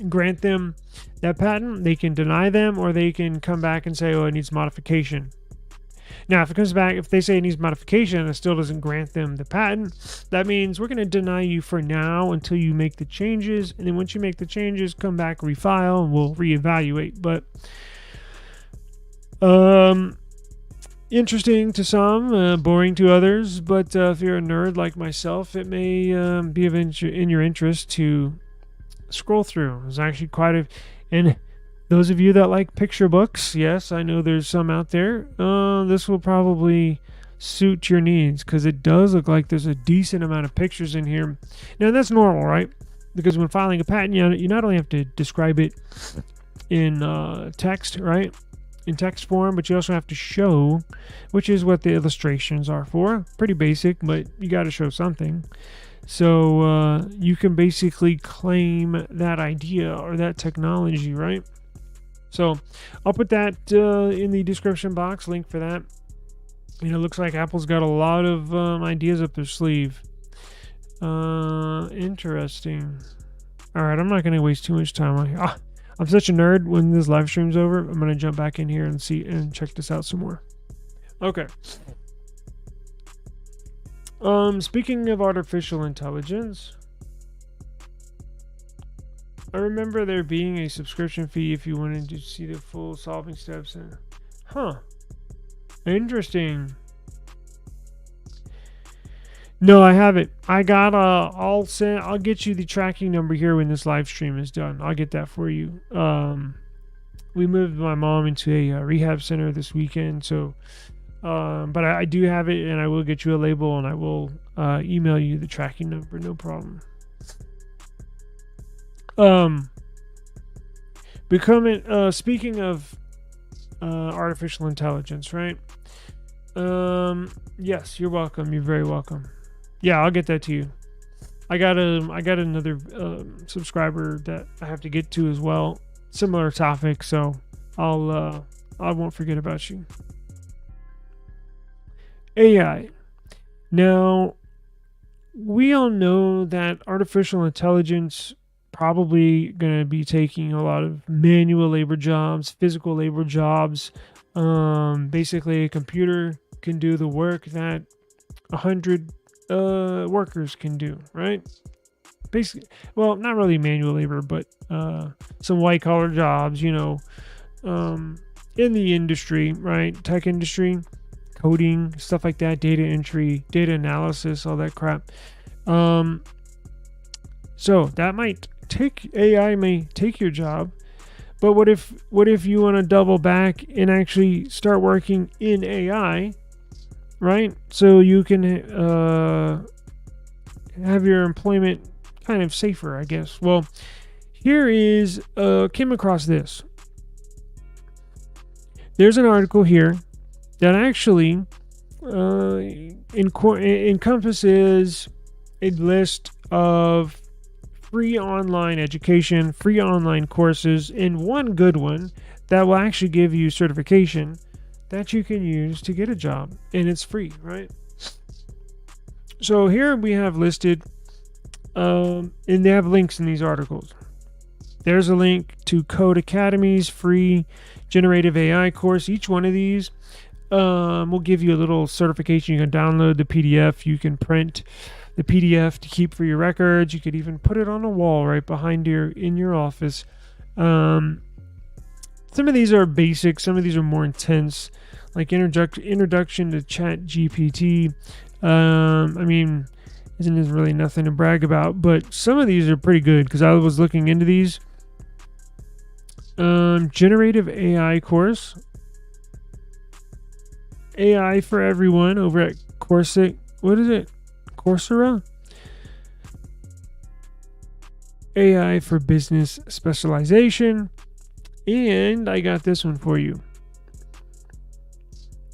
grant them that patent, they can deny them, or they can come back and say, oh, it needs modification. Now, if it comes back, if they say it needs modification and it still doesn't grant them the patent, that means we're going to deny you for now until you make the changes. And then once you make the changes, come back, refile, and we'll reevaluate. But interesting to some, boring to others. But if you're a nerd like myself, it may be in your interest to scroll through. There's actually quite a... And those of you that like picture books, yes, I know there's some out there. This will probably suit your needs because it does look like there's a decent amount of pictures in here. Now, that's normal, right? Because when filing a patent, you not only have to describe it in text, right? In text form, but you also have to show, which is what the illustrations are for. Pretty basic, but you got to show something. So you can basically claim that idea or that technology, right? So I'll put that in the description box, link for that. And it looks like Apple's got a lot of ideas up their sleeve. Interesting. All right, I'm not going to waste too much time on here. I'm such a nerd. When this live stream's over, I'm going to jump back in here and see and check this out some more. Okay. Speaking of artificial intelligence, I remember there being a subscription fee if you wanted to see the full solving steps. Interesting. No, I haven't. I got I'll get you the tracking number here when this live stream is done. I'll get that for you. we moved my mom into a rehab center this weekend. So, but I do have it, and I will get you a label, and I will email you the tracking number. No problem. Speaking of artificial intelligence, right? Yes, you're welcome. You're very welcome. Yeah, I'll get that to you. I got another subscriber that I have to get to as well. Similar topic, so I won't forget about you. AI. Now, we all know that artificial intelligence probably going to be taking a lot of manual labor jobs, physical labor jobs. Basically, a computer can do the work that 100 workers can do, right? Basically, well, not really manual labor, but some white collar jobs, in the industry, right? Tech industry, coding, stuff like that, data entry, data analysis, all that crap. So that AI may take your job, but what if you want to double back and actually start working in AI, right? So you can have your employment kind of safer, I guess. Well, here is came across this. There's an article here that actually encompasses a list of free online education, free online courses, and one good one that will actually give you certification that you can use to get a job, and it's free, right? So here we have listed, and they have links in these articles. There's a link to Code Academy's free generative AI course. Each one of these will give you a little certification. You can download the PDF. You can print the PDF to keep for your records. You could even put it on a wall right behind in your office. Some of these are basic. Some of these are more intense, like introduction to Chat GPT. Isn't really nothing to brag about, but some of these are pretty good because I was looking into these. Generative AI course. AI for everyone over at Coursera. What is it? Coursera? AI for business specialization. And I got this one for you.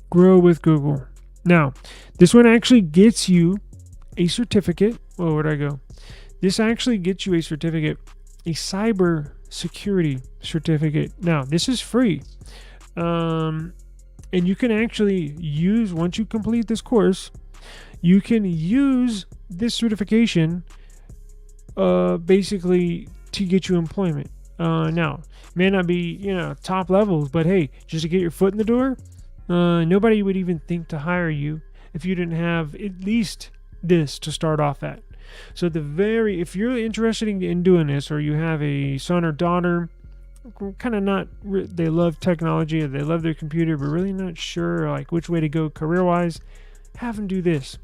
Grow with Google. Now, this one actually gets you a certificate. Whoa, where'd I go? This actually gets you a certificate, a cybersecurity certificate. Now, this is free. And you can actually use, once you complete this course, you can use this certification basically to get you employment. Now, may not be, top levels, but hey, just to get your foot in the door, nobody would even think to hire you if you didn't have at least this to start off at. So if you're interested in doing this, or you have a son or daughter, kind of they love technology, or they love their computer, but really not sure like which way to go career-wise, have them do this.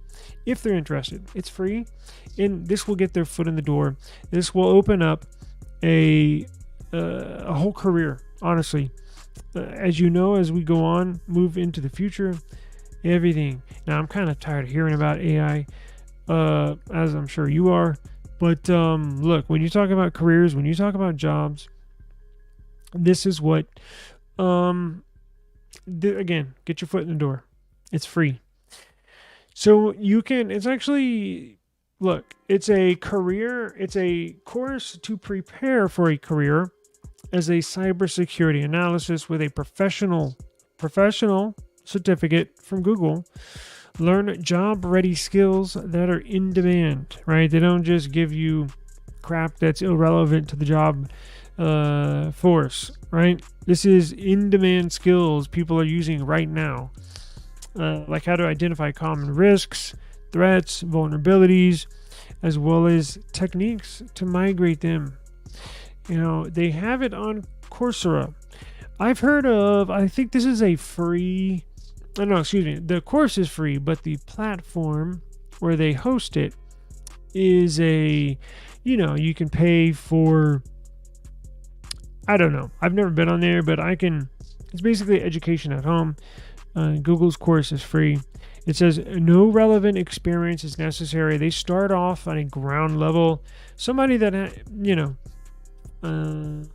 If they're interested, it's free, and this will get their foot in the door. This will open up a whole career, honestly. As you know, as we go on, move into the future, everything. Now, I'm kind of tired of hearing about AI, as I'm sure you are. But look, when you talk about careers, when you talk about jobs, this is what, again, get your foot in the door. It's free. So it's a career, it's a course to prepare for a career as a cybersecurity analyst with a professional certificate from Google. Learn job-ready skills that are in demand, right? They don't just give you crap that's irrelevant to the job force, right? This is in-demand skills people are using right now. Like how to identify common risks, threats, vulnerabilities, as well as techniques to migrate them. They have it on Coursera. I think this is a free, the course is free, but the platform where they host it is you can pay for I don't know. I've never been on there, but it's basically education at home. Google's course is free. It says no relevant experience is necessary. They start off on a ground level. Somebody that, I'm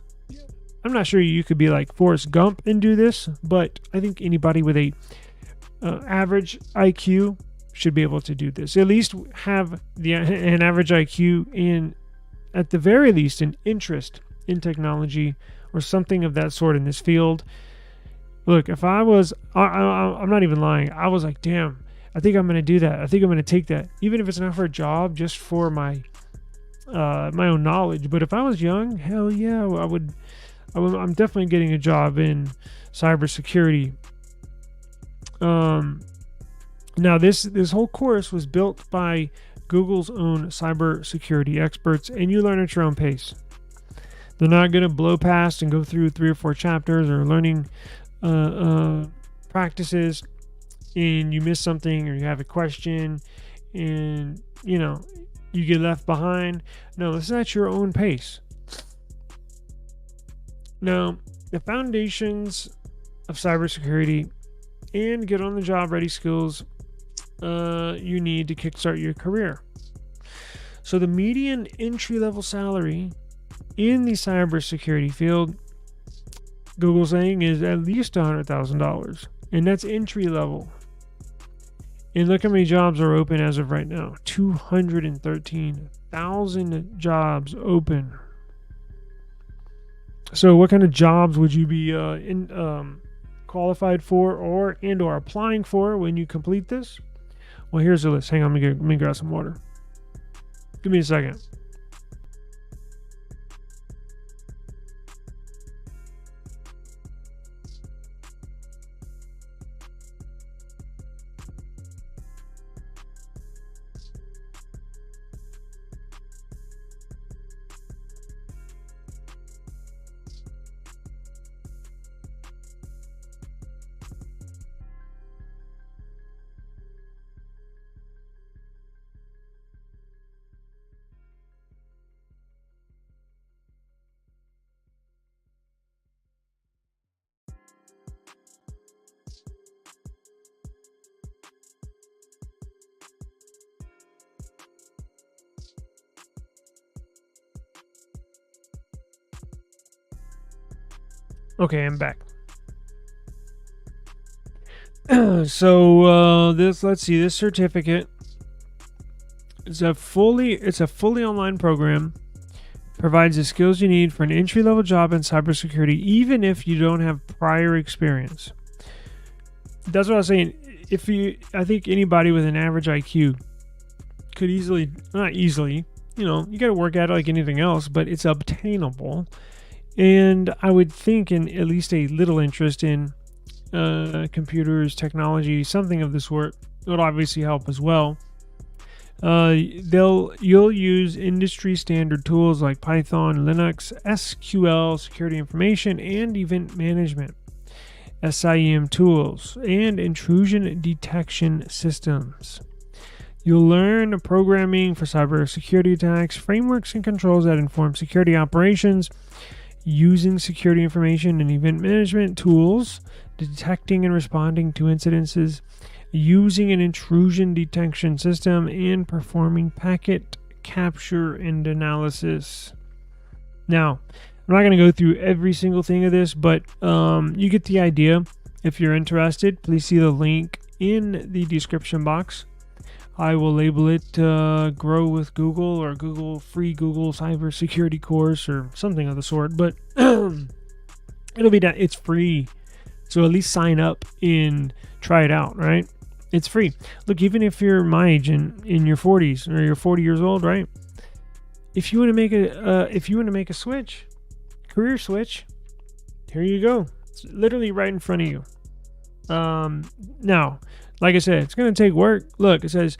not sure you could be like Forrest Gump and do this, but I think anybody with a average IQ should be able to do this. At least have an average IQ and at the very least an interest in technology or something of that sort in this field. Look, if I'm not even lying. I was like, damn, I think I'm going to do that. I think I'm going to take that. Even if it's not for a job, just for my own knowledge. But if I was young, hell yeah, I'm definitely getting a job in cybersecurity. Now this whole course was built by Google's own cybersecurity experts, and you learn at your own pace. They're not going to blow past and go through 3 or 4 chapters or learning practices and you miss something or you have a question and you get left behind. No, this is at your own pace. Now, the foundations of cybersecurity and get on the job ready skills you need to kickstart your career. So the median entry-level salary in the cybersecurity field, Google's saying, is at least $100,000, and that's entry level. And look how many jobs are open as of right now. 213,000 jobs open. So what kind of jobs would you be qualified for or applying for when you complete this? Well, here's the list. Hang on, let me grab some water. Give me a second. Okay, I'm back. So this certificate is a fully online program. Provides the skills you need for an entry-level job in cybersecurity, even if you don't have prior experience. That's what I was saying. I think anybody with an average IQ could not easily, you got to work at it like anything else, but it's obtainable. And I would think in at least a little interest in computers, technology, something of the sort would obviously help as well. You'll use industry standard tools like Python, Linux, SQL, security information, and event management, SIEM tools, and intrusion detection systems. You'll learn programming for cybersecurity attacks, frameworks and controls that inform security operations, using security information and event management tools, detecting and responding to incidences, using an intrusion detection system, and performing packet capture and analysis. Now, I'm not going to go through every single thing of this, but you get the idea. If you're interested, please see the link in the description box. I will label it Grow with Google or free Google cybersecurity course or something of the sort. But it'll be that it's free. So at least sign up and try it out, right? It's free. Look, even if you're my age in your 40s or you're 40 years old, right? If you want to make a switch, career switch, here you go. It's literally right in front of you. Now, like I said, it's going to take work. Look, it says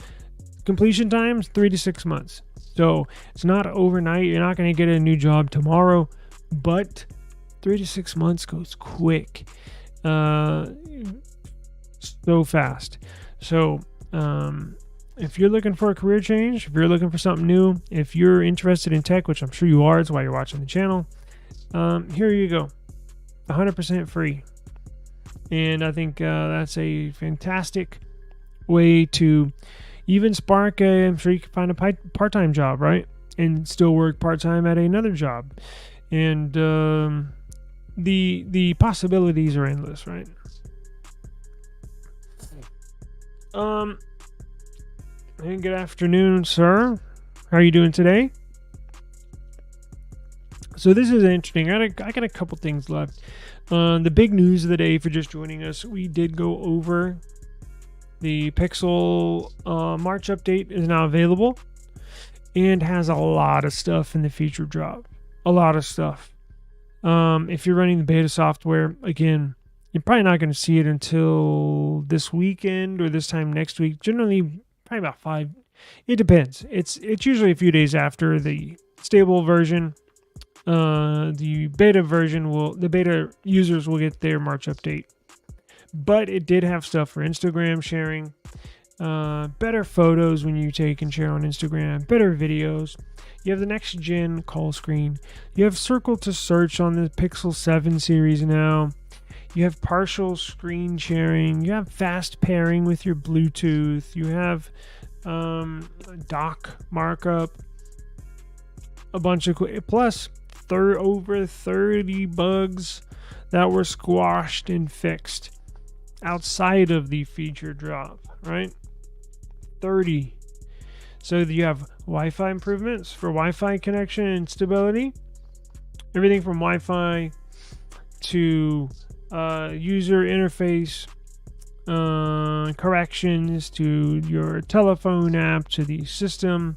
completion times 3 to 6 months. So it's not overnight. You're not going to get a new job tomorrow, but 3 to 6 months goes quick. So fast. So, if you're looking for a career change, if you're looking for something new, if you're interested in tech, which I'm sure you are, that's why you're watching the channel, here you go, 100% free. And I think that's a fantastic way to even spark I'm sure you can find a part-time job, right? And still work part-time at another job. And the possibilities are endless, right? Hey, good afternoon, sir. How are you doing today? So this is interesting. I got a couple things left. The big news of the day, for just joining us, we did go over the Pixel March update is now available and has a lot of stuff in the feature drop. A lot of stuff. If you're running the beta software, again, you're probably not going to see it until this weekend or this time next week. Generally, probably about 5. It depends. It's usually a few days after the stable version. The beta users will get their March update. But it did have stuff for Instagram sharing, better photos when you take and share on Instagram, better videos. You have the next gen call screen. You have circle to search on the Pixel 7 series now. You have partial screen sharing. You have fast pairing with your Bluetooth. You have dock markup. A bunch of plus over 30 bugs that were squashed and fixed outside of the feature drop, right? 30. So you have Wi-Fi improvements for Wi-Fi connection and stability. Everything from Wi-Fi to user interface corrections to your telephone app to the system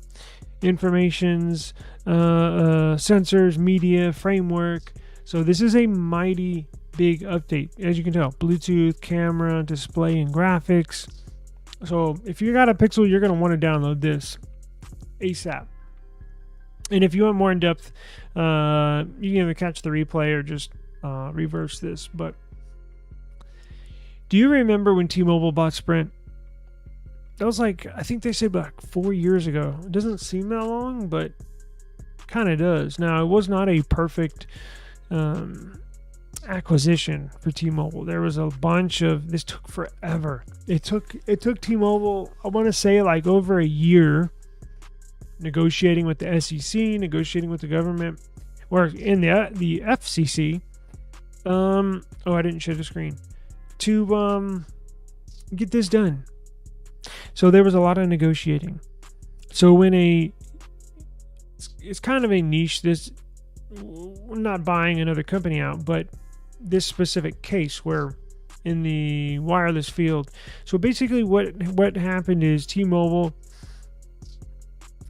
informations, sensors, media, framework. So this is a mighty big update, as you can tell. Bluetooth, camera, display, and graphics. So if you got a Pixel, you're going to want to download this ASAP. And if you want more in depth, you can either catch the replay or just reverse this. But do you remember when T-Mobile bought Sprint? That was I think they said about 4 years ago. It doesn't seem that long, but kind of does. Now, it was not a perfect acquisition for T-Mobile. There was a bunch of, this took forever. It took T-Mobile, I want to say over a year, negotiating with the SEC, negotiating with the government, or in the FCC. I didn't share the screen, to get this done. So there was a lot of negotiating. So when it's kind of a niche, this, we're not buying another company out, but this specific case where in the wireless field. So basically what happened is T-Mobile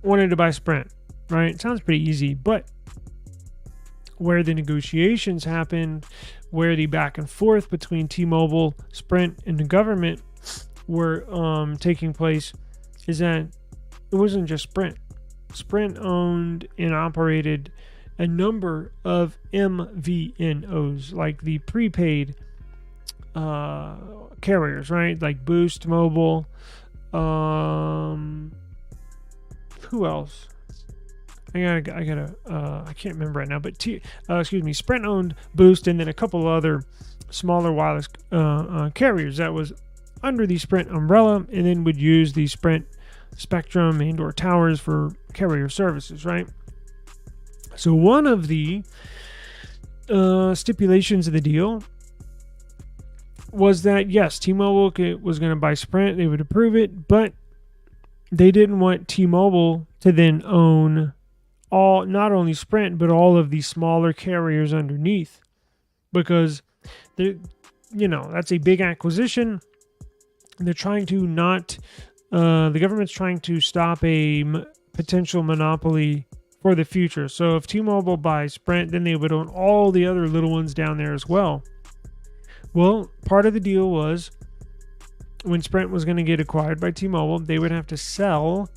wanted to buy Sprint, right? It sounds pretty easy, but where the negotiations happened, where the back and forth between T-Mobile, Sprint, and the government were taking place, is that it wasn't just Sprint. Sprint owned and operated a number of MVNOs, like the prepaid carriers, right? Like Boost Mobile. Who else? I can't remember right now, but Sprint owned Boost and then a couple other smaller wireless carriers that was under the Sprint umbrella, and then would use the Sprint spectrum and or towers for carrier services, right? So one of the stipulations of the deal was that, yes, T-Mobile was going to buy Sprint, they would approve it, but they didn't want T-Mobile to then own not only Sprint, but all of the smaller carriers underneath, because that's a big acquisition. They're trying to the government's trying to stop a potential monopoly for the future. So if T-Mobile buys Sprint, then they would own all the other little ones down there as well. Well, part of the deal was when Sprint was going to get acquired by T-Mobile, they would have to sell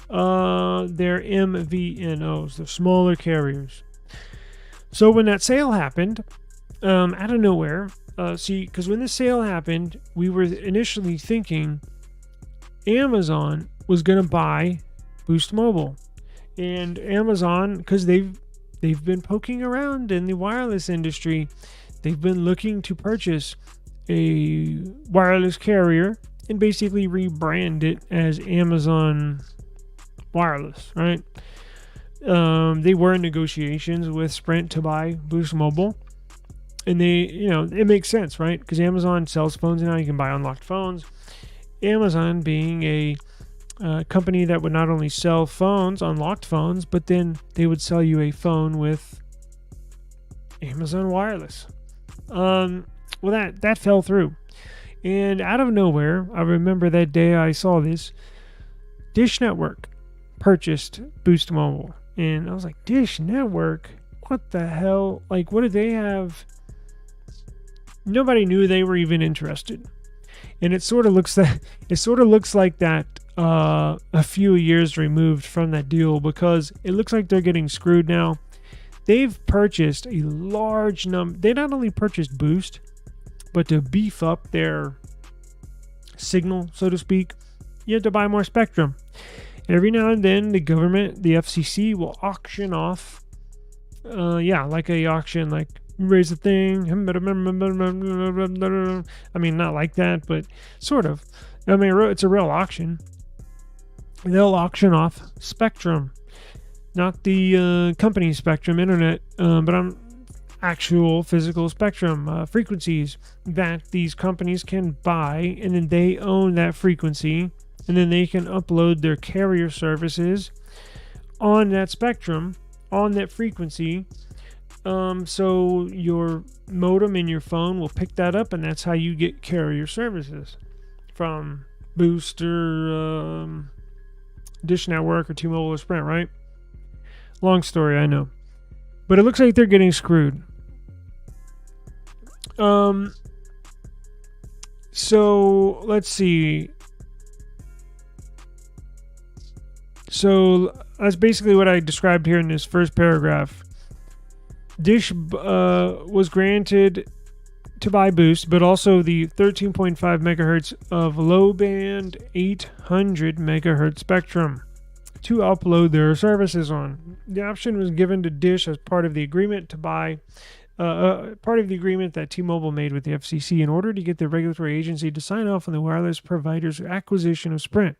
their MVNOs, the smaller carriers. So when that sale happened, out of nowhere, because when the sale happened, we were initially thinking Amazon was going to buy Boost Mobile. And Amazon, because they've they've been poking around in the wireless industry. They've been looking to purchase a wireless carrier and basically rebrand it as Amazon Wireless, right? They were in negotiations with Sprint to buy Boost Mobile. And it makes sense, right? Because Amazon sells phones now. You can buy unlocked phones. Amazon being a company that would not only sell phones, unlocked phones, but then they would sell you a phone with Amazon Wireless. Well, that fell through. And out of nowhere, I remember that day I saw this, Dish Network purchased Boost Mobile. And I was like, Dish Network? What the hell? Like, what did they have? Nobody knew they were even interested. And it sort of looks like that a few years removed from that deal, because it looks like they're getting screwed now. They've purchased a large number. They not only purchased Boost, but to beef up their signal, so to speak, you have to buy more spectrum. And every now and then, the government, the FCC, will auction off, like a auction, like raise the thing. I mean, not like that, but sort of. I mean, it's a real auction. They'll auction off spectrum, not the company spectrum, internet, but actual physical spectrum, frequencies that these companies can buy, and then they own that frequency, and then they can upload their carrier services on that spectrum, on that frequency. So your modem in your phone will pick that up, and that's how you get carrier services from Boost or Dish Network or T-Mobile or Sprint, right? Long story, I know. But it looks like they're getting screwed. So let's see. So that's basically what I described here in this first paragraph. Dish was granted to buy Boost, but also the 13.5 megahertz of low-band 800 megahertz spectrum to upload their services on. The option was given to Dish as part of the agreement to buy, part of the agreement that T-Mobile made with the FCC in order to get the regulatory agency to sign off on the wireless provider's acquisition of Sprint.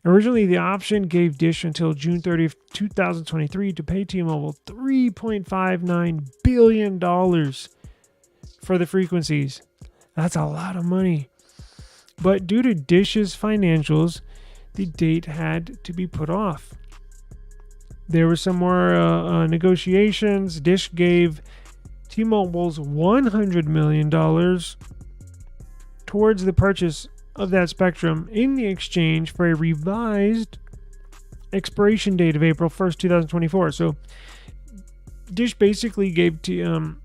Originally, the option gave Dish until June 30th, 2023 to pay T-Mobile $3.59 billion for the frequencies. That's a lot of money. But due to Dish's financials, the date had to be put off. There were some more negotiations. Dish gave T-Mobile's $100 million towards the purchase of that spectrum in the exchange for a revised expiration date of April 1st, 2024. So Dish basically gave T-Mobile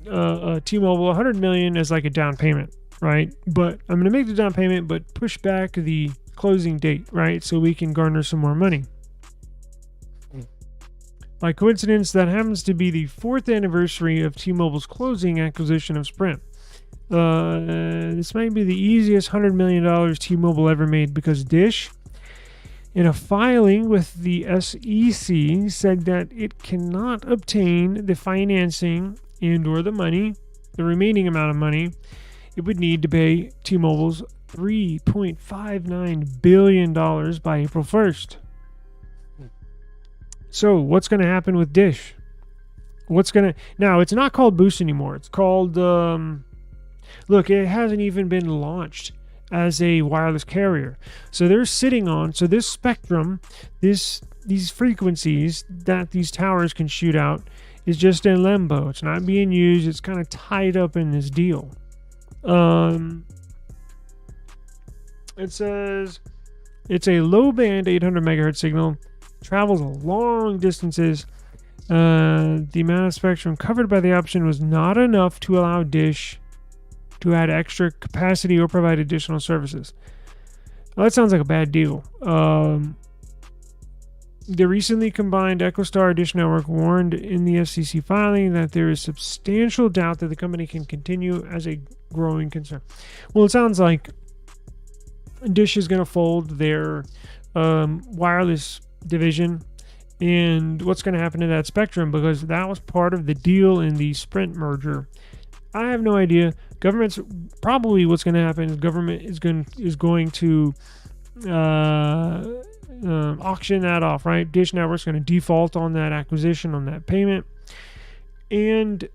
$100 million as like a down payment, right? But I'm going to make the down payment, but push back the closing date, right? So we can garner some more money. By coincidence, that happens to be the 4th anniversary of T-Mobile's closing acquisition of Sprint. This might be the easiest $100 million T-Mobile ever made, because Dish, in a filing with the SEC, said that it cannot obtain the financing and or the remaining amount of money it would need to pay T-Mobile's $3.59 billion by April 1st. So what's going to happen with Dish? Now, it's not called Boost anymore. It's called, look, it hasn't even been launched as a wireless carrier. So they're sitting on, so this spectrum, these frequencies that these towers can shoot out is just in limbo. It's not being used. It's kind of tied up in this deal. It says it's a low band 800 megahertz signal, travels long distances. The amount of spectrum covered by the option was not enough to allow Dish to add extra capacity or provide additional services. Well, that sounds like a bad deal. The recently combined EchoStar Dish Network warned in the FCC filing that there is substantial doubt that the company can continue as a growing concern. Well, it sounds like Dish is going to fold their wireless division and what's going to happen to that spectrum, because that was part of the deal in the Sprint merger. I have no idea. Government's probably what's going to happen is government is going to auction that off, right? Dish Network's going to default on that acquisition, on that payment, and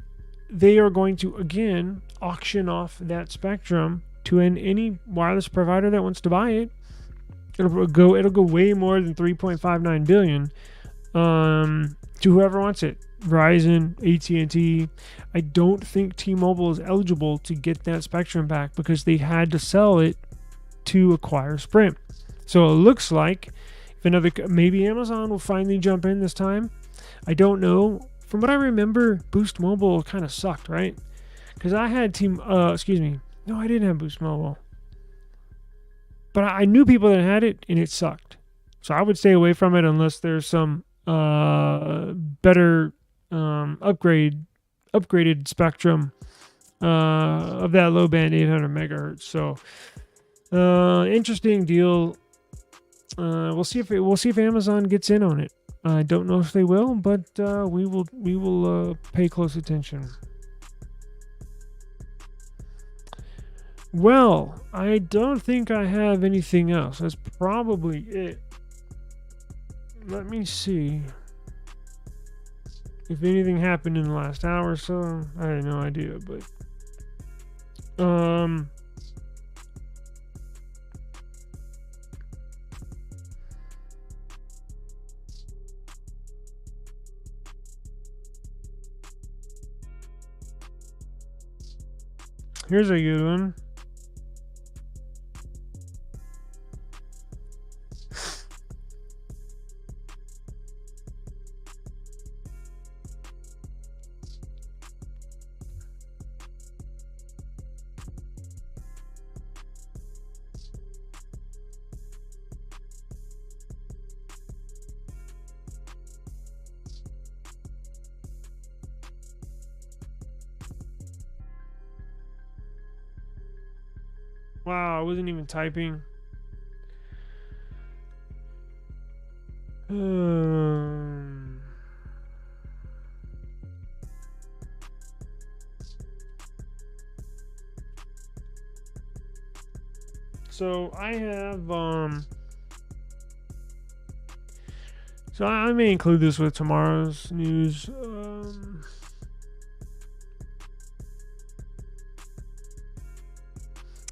they are going to again auction off that spectrum to any wireless provider that wants to buy it. It'll go way more than $3.59 billion to whoever wants it. Verizon, AT&T. I don't think T-Mobile is eligible to get that spectrum back because they had to sell it to acquire Sprint. So it looks like maybe Amazon will finally jump in this time. I don't know. From what I remember, Boost Mobile kind of sucked, right? Because I had No, I didn't have Boost Mobile. But I knew people that had it, and it sucked. So I would stay away from it unless there's some better upgraded spectrum of that low band 800 megahertz. So interesting deal. We'll see if Amazon gets in on it. I don't know if they will, but we will pay close attention. Well, I don't think I have anything else. That's probably it. Let me see if anything happened in the last hour or so. I have no idea, but here's a good one. Wow, I wasn't even typing. So I have so I may include this with tomorrow's news.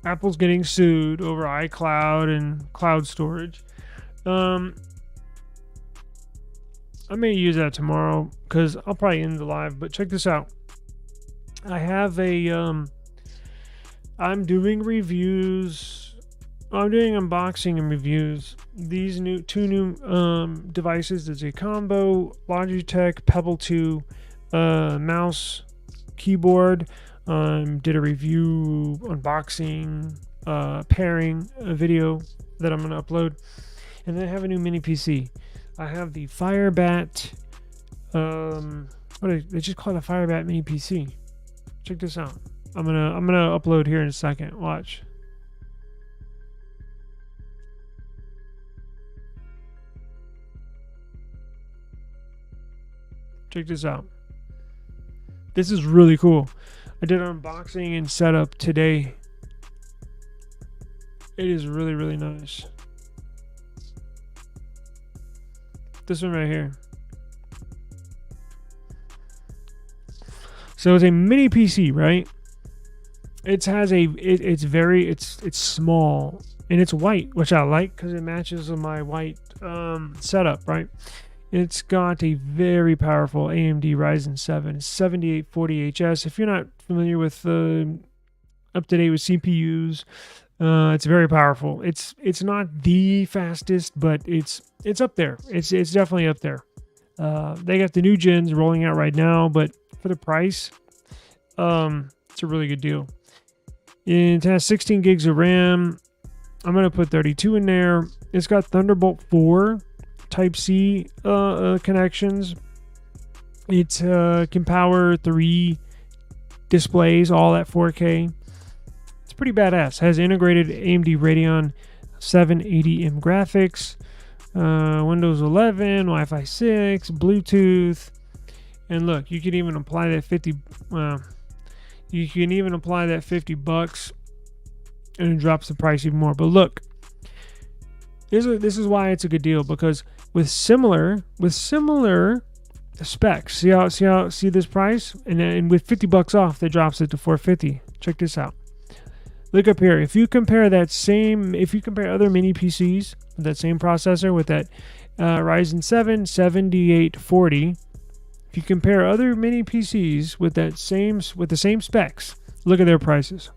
Apple's getting sued over iCloud and cloud storage. I may use that tomorrow because I'll probably end the live, but check this out. I have I'm doing reviews. I'm doing unboxing and reviews. These two new devices. There's a combo Logitech Pebble 2 mouse keyboard. Did a review, unboxing, pairing a video that I'm going to upload. And then I have a new mini PC. I have the Firebat, they just call it a Firebat mini PC. Check this out. I'm gonna upload here in a second. Watch. Check this out. This is really cool. I did an unboxing and setup today. It is really, really nice. This one right here. So it's a mini PC, right? It has it's small and it's white, which I like because it matches with my white setup, right? It's got a very powerful AMD Ryzen 7 7840HS. If you're not familiar with up to date with CPUs, it's very powerful. It's not the fastest, but it's up there. It's definitely up there. They got the new gens rolling out right now, but for the price, it's a really good deal. It has 16 gigs of RAM. I'm gonna put 32 in there. It's got Thunderbolt 4 Type-C connections. It can power 3 displays, all at 4K. It's pretty badass. Has integrated AMD Radeon 780M graphics. Windows 11, Wi-Fi 6, Bluetooth, and look, you can even apply that 50. You can even apply that $50, and it drops the price even more. But look, this is why it's a good deal, because with similar specs, see this price, and with $50 off, that drops it to $450. Check this out. Look up here. If you compare other mini PCs with that same processor, with that Ryzen 7 7840, if you compare other mini PCs with the same specs, look at their prices.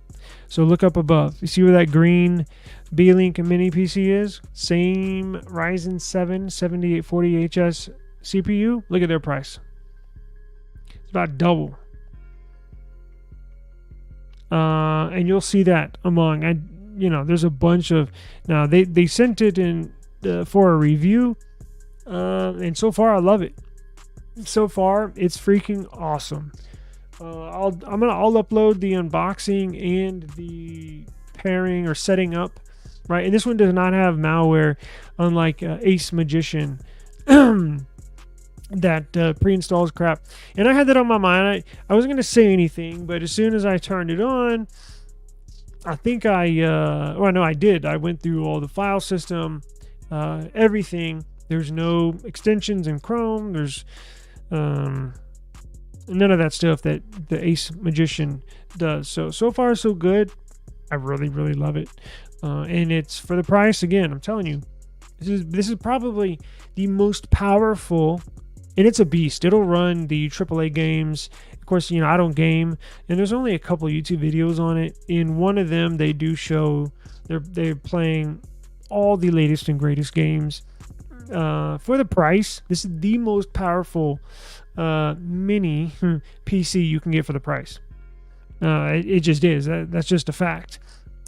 So look up above. You see where that green B-Link mini PC is? Same Ryzen 7 7840HS CPU. Look at their price. It's about double. And you'll see that among, there's a bunch of, now they sent it in for a review, and so far I love it. So far it's freaking awesome. I'll upload the unboxing and the pairing or setting up, right? And this one does not have malware, unlike Ace Magician. That pre-installs crap, and I had that on my mind. I wasn't going to say anything, but as soon as I turned it on, I think I did. I went through all the file system, everything. There's no extensions in Chrome. There's none of that stuff that the Ace Magician does. So far so good. I really love it, and it's for the price. Again, I'm telling you, this is probably the most powerful. And it's a beast. It'll run the AAA games. Of course, I don't game, and there's only a couple YouTube videos on it. In one of them, they do show they're playing all the latest and greatest games for the price. This is the most powerful mini PC you can get for the price. It just is. That's just a fact.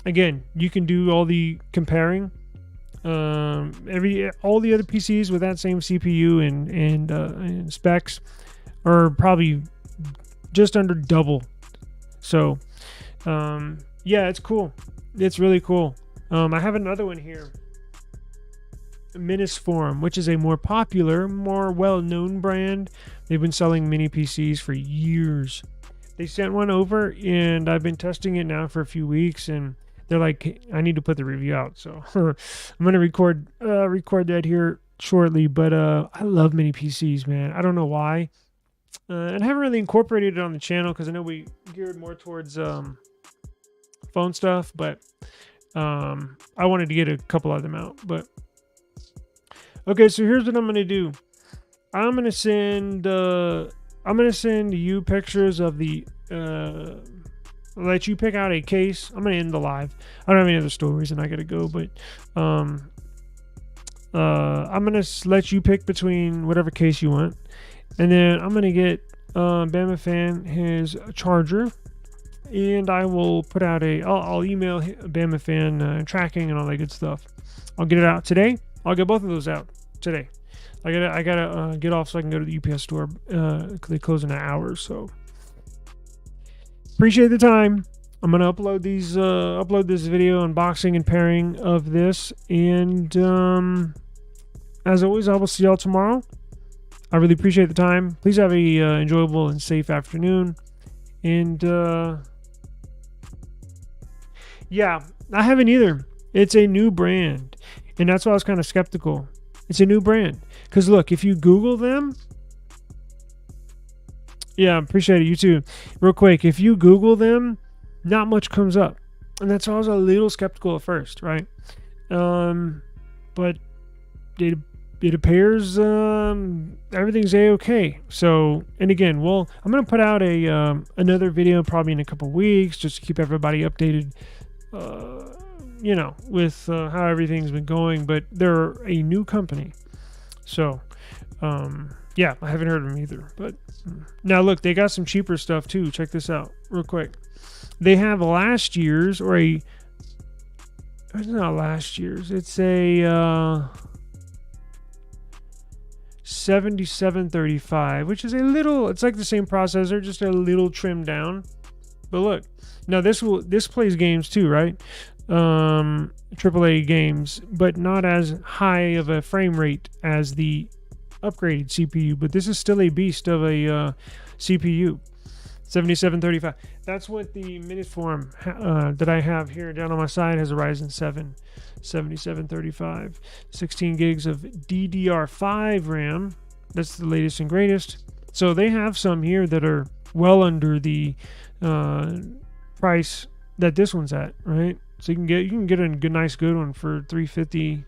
Again, you can do all the comparing. All the other PCs with that same CPU and specs are probably just under double. So, yeah, it's cool. It's really cool. I have another one here, Minisforum, which is a more popular, more well-known brand. They've been selling mini PCs for years. They sent one over, and I've been testing it now for a few weeks, and they're like, I need to put the review out, so I'm gonna record that here shortly. But I love mini PCs, man. I don't know why, and I haven't really incorporated it on the channel because I know we geared more towards phone stuff. But I wanted to get a couple of them out. But okay, so here's what I'm gonna do. I'm gonna send you pictures of the. I'll let you pick out a case. I'm gonna end the live. I don't have any other stories, and I gotta go. But I'm gonna let you pick between whatever case you want, and then I'm gonna get Bama Fan his charger, and I will put out I'll email Bama Fan tracking and all that good stuff. I'll get it out today. I'll get both of those out today. I gotta get off so I can go to the UPS store. They close in an hour, so. Appreciate the time. I'm gonna upload this video unboxing and pairing of this, and as always, I will see y'all tomorrow. I really appreciate the time. Please have a enjoyable and safe afternoon. And yeah, I haven't either. It's a new brand, and that's why I was kind of skeptical. It's a new brand because look, if you Google them. Yeah, appreciate it. You too. Real quick, if you Google them, not much comes up. And that's why I was a little skeptical at first, right? But it appears everything's a-okay. So, and again, well, I'm going to put out another video probably in a couple weeks just to keep everybody updated, with how everything's been going. But they're a new company. So, yeah, I haven't heard of them either. But now look, they got some cheaper stuff too. Check this out real quick. They have last year's it's not last year's. It's a 7735, which is it's like the same processor, just a little trimmed down. But look, now this plays games too, right? AAA games, but not as high of a frame rate as the upgraded CPU. But this is still a beast of a CPU. 7735. That's what the Miniform that I have here down on my side has a Ryzen 7 7735. 16 gigs of DDR5 RAM. That's the latest and greatest. So they have some here that are well under the price that this one's at, right? So you can get a nice good one for $350.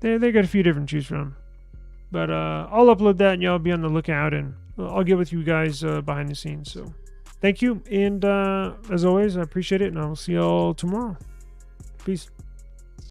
They got a few different to choose from, but I'll upload that and y'all be on the lookout, and I'll get with you guys behind the scenes. So thank you, and as always, I appreciate it, and I'll see y'all tomorrow. Peace.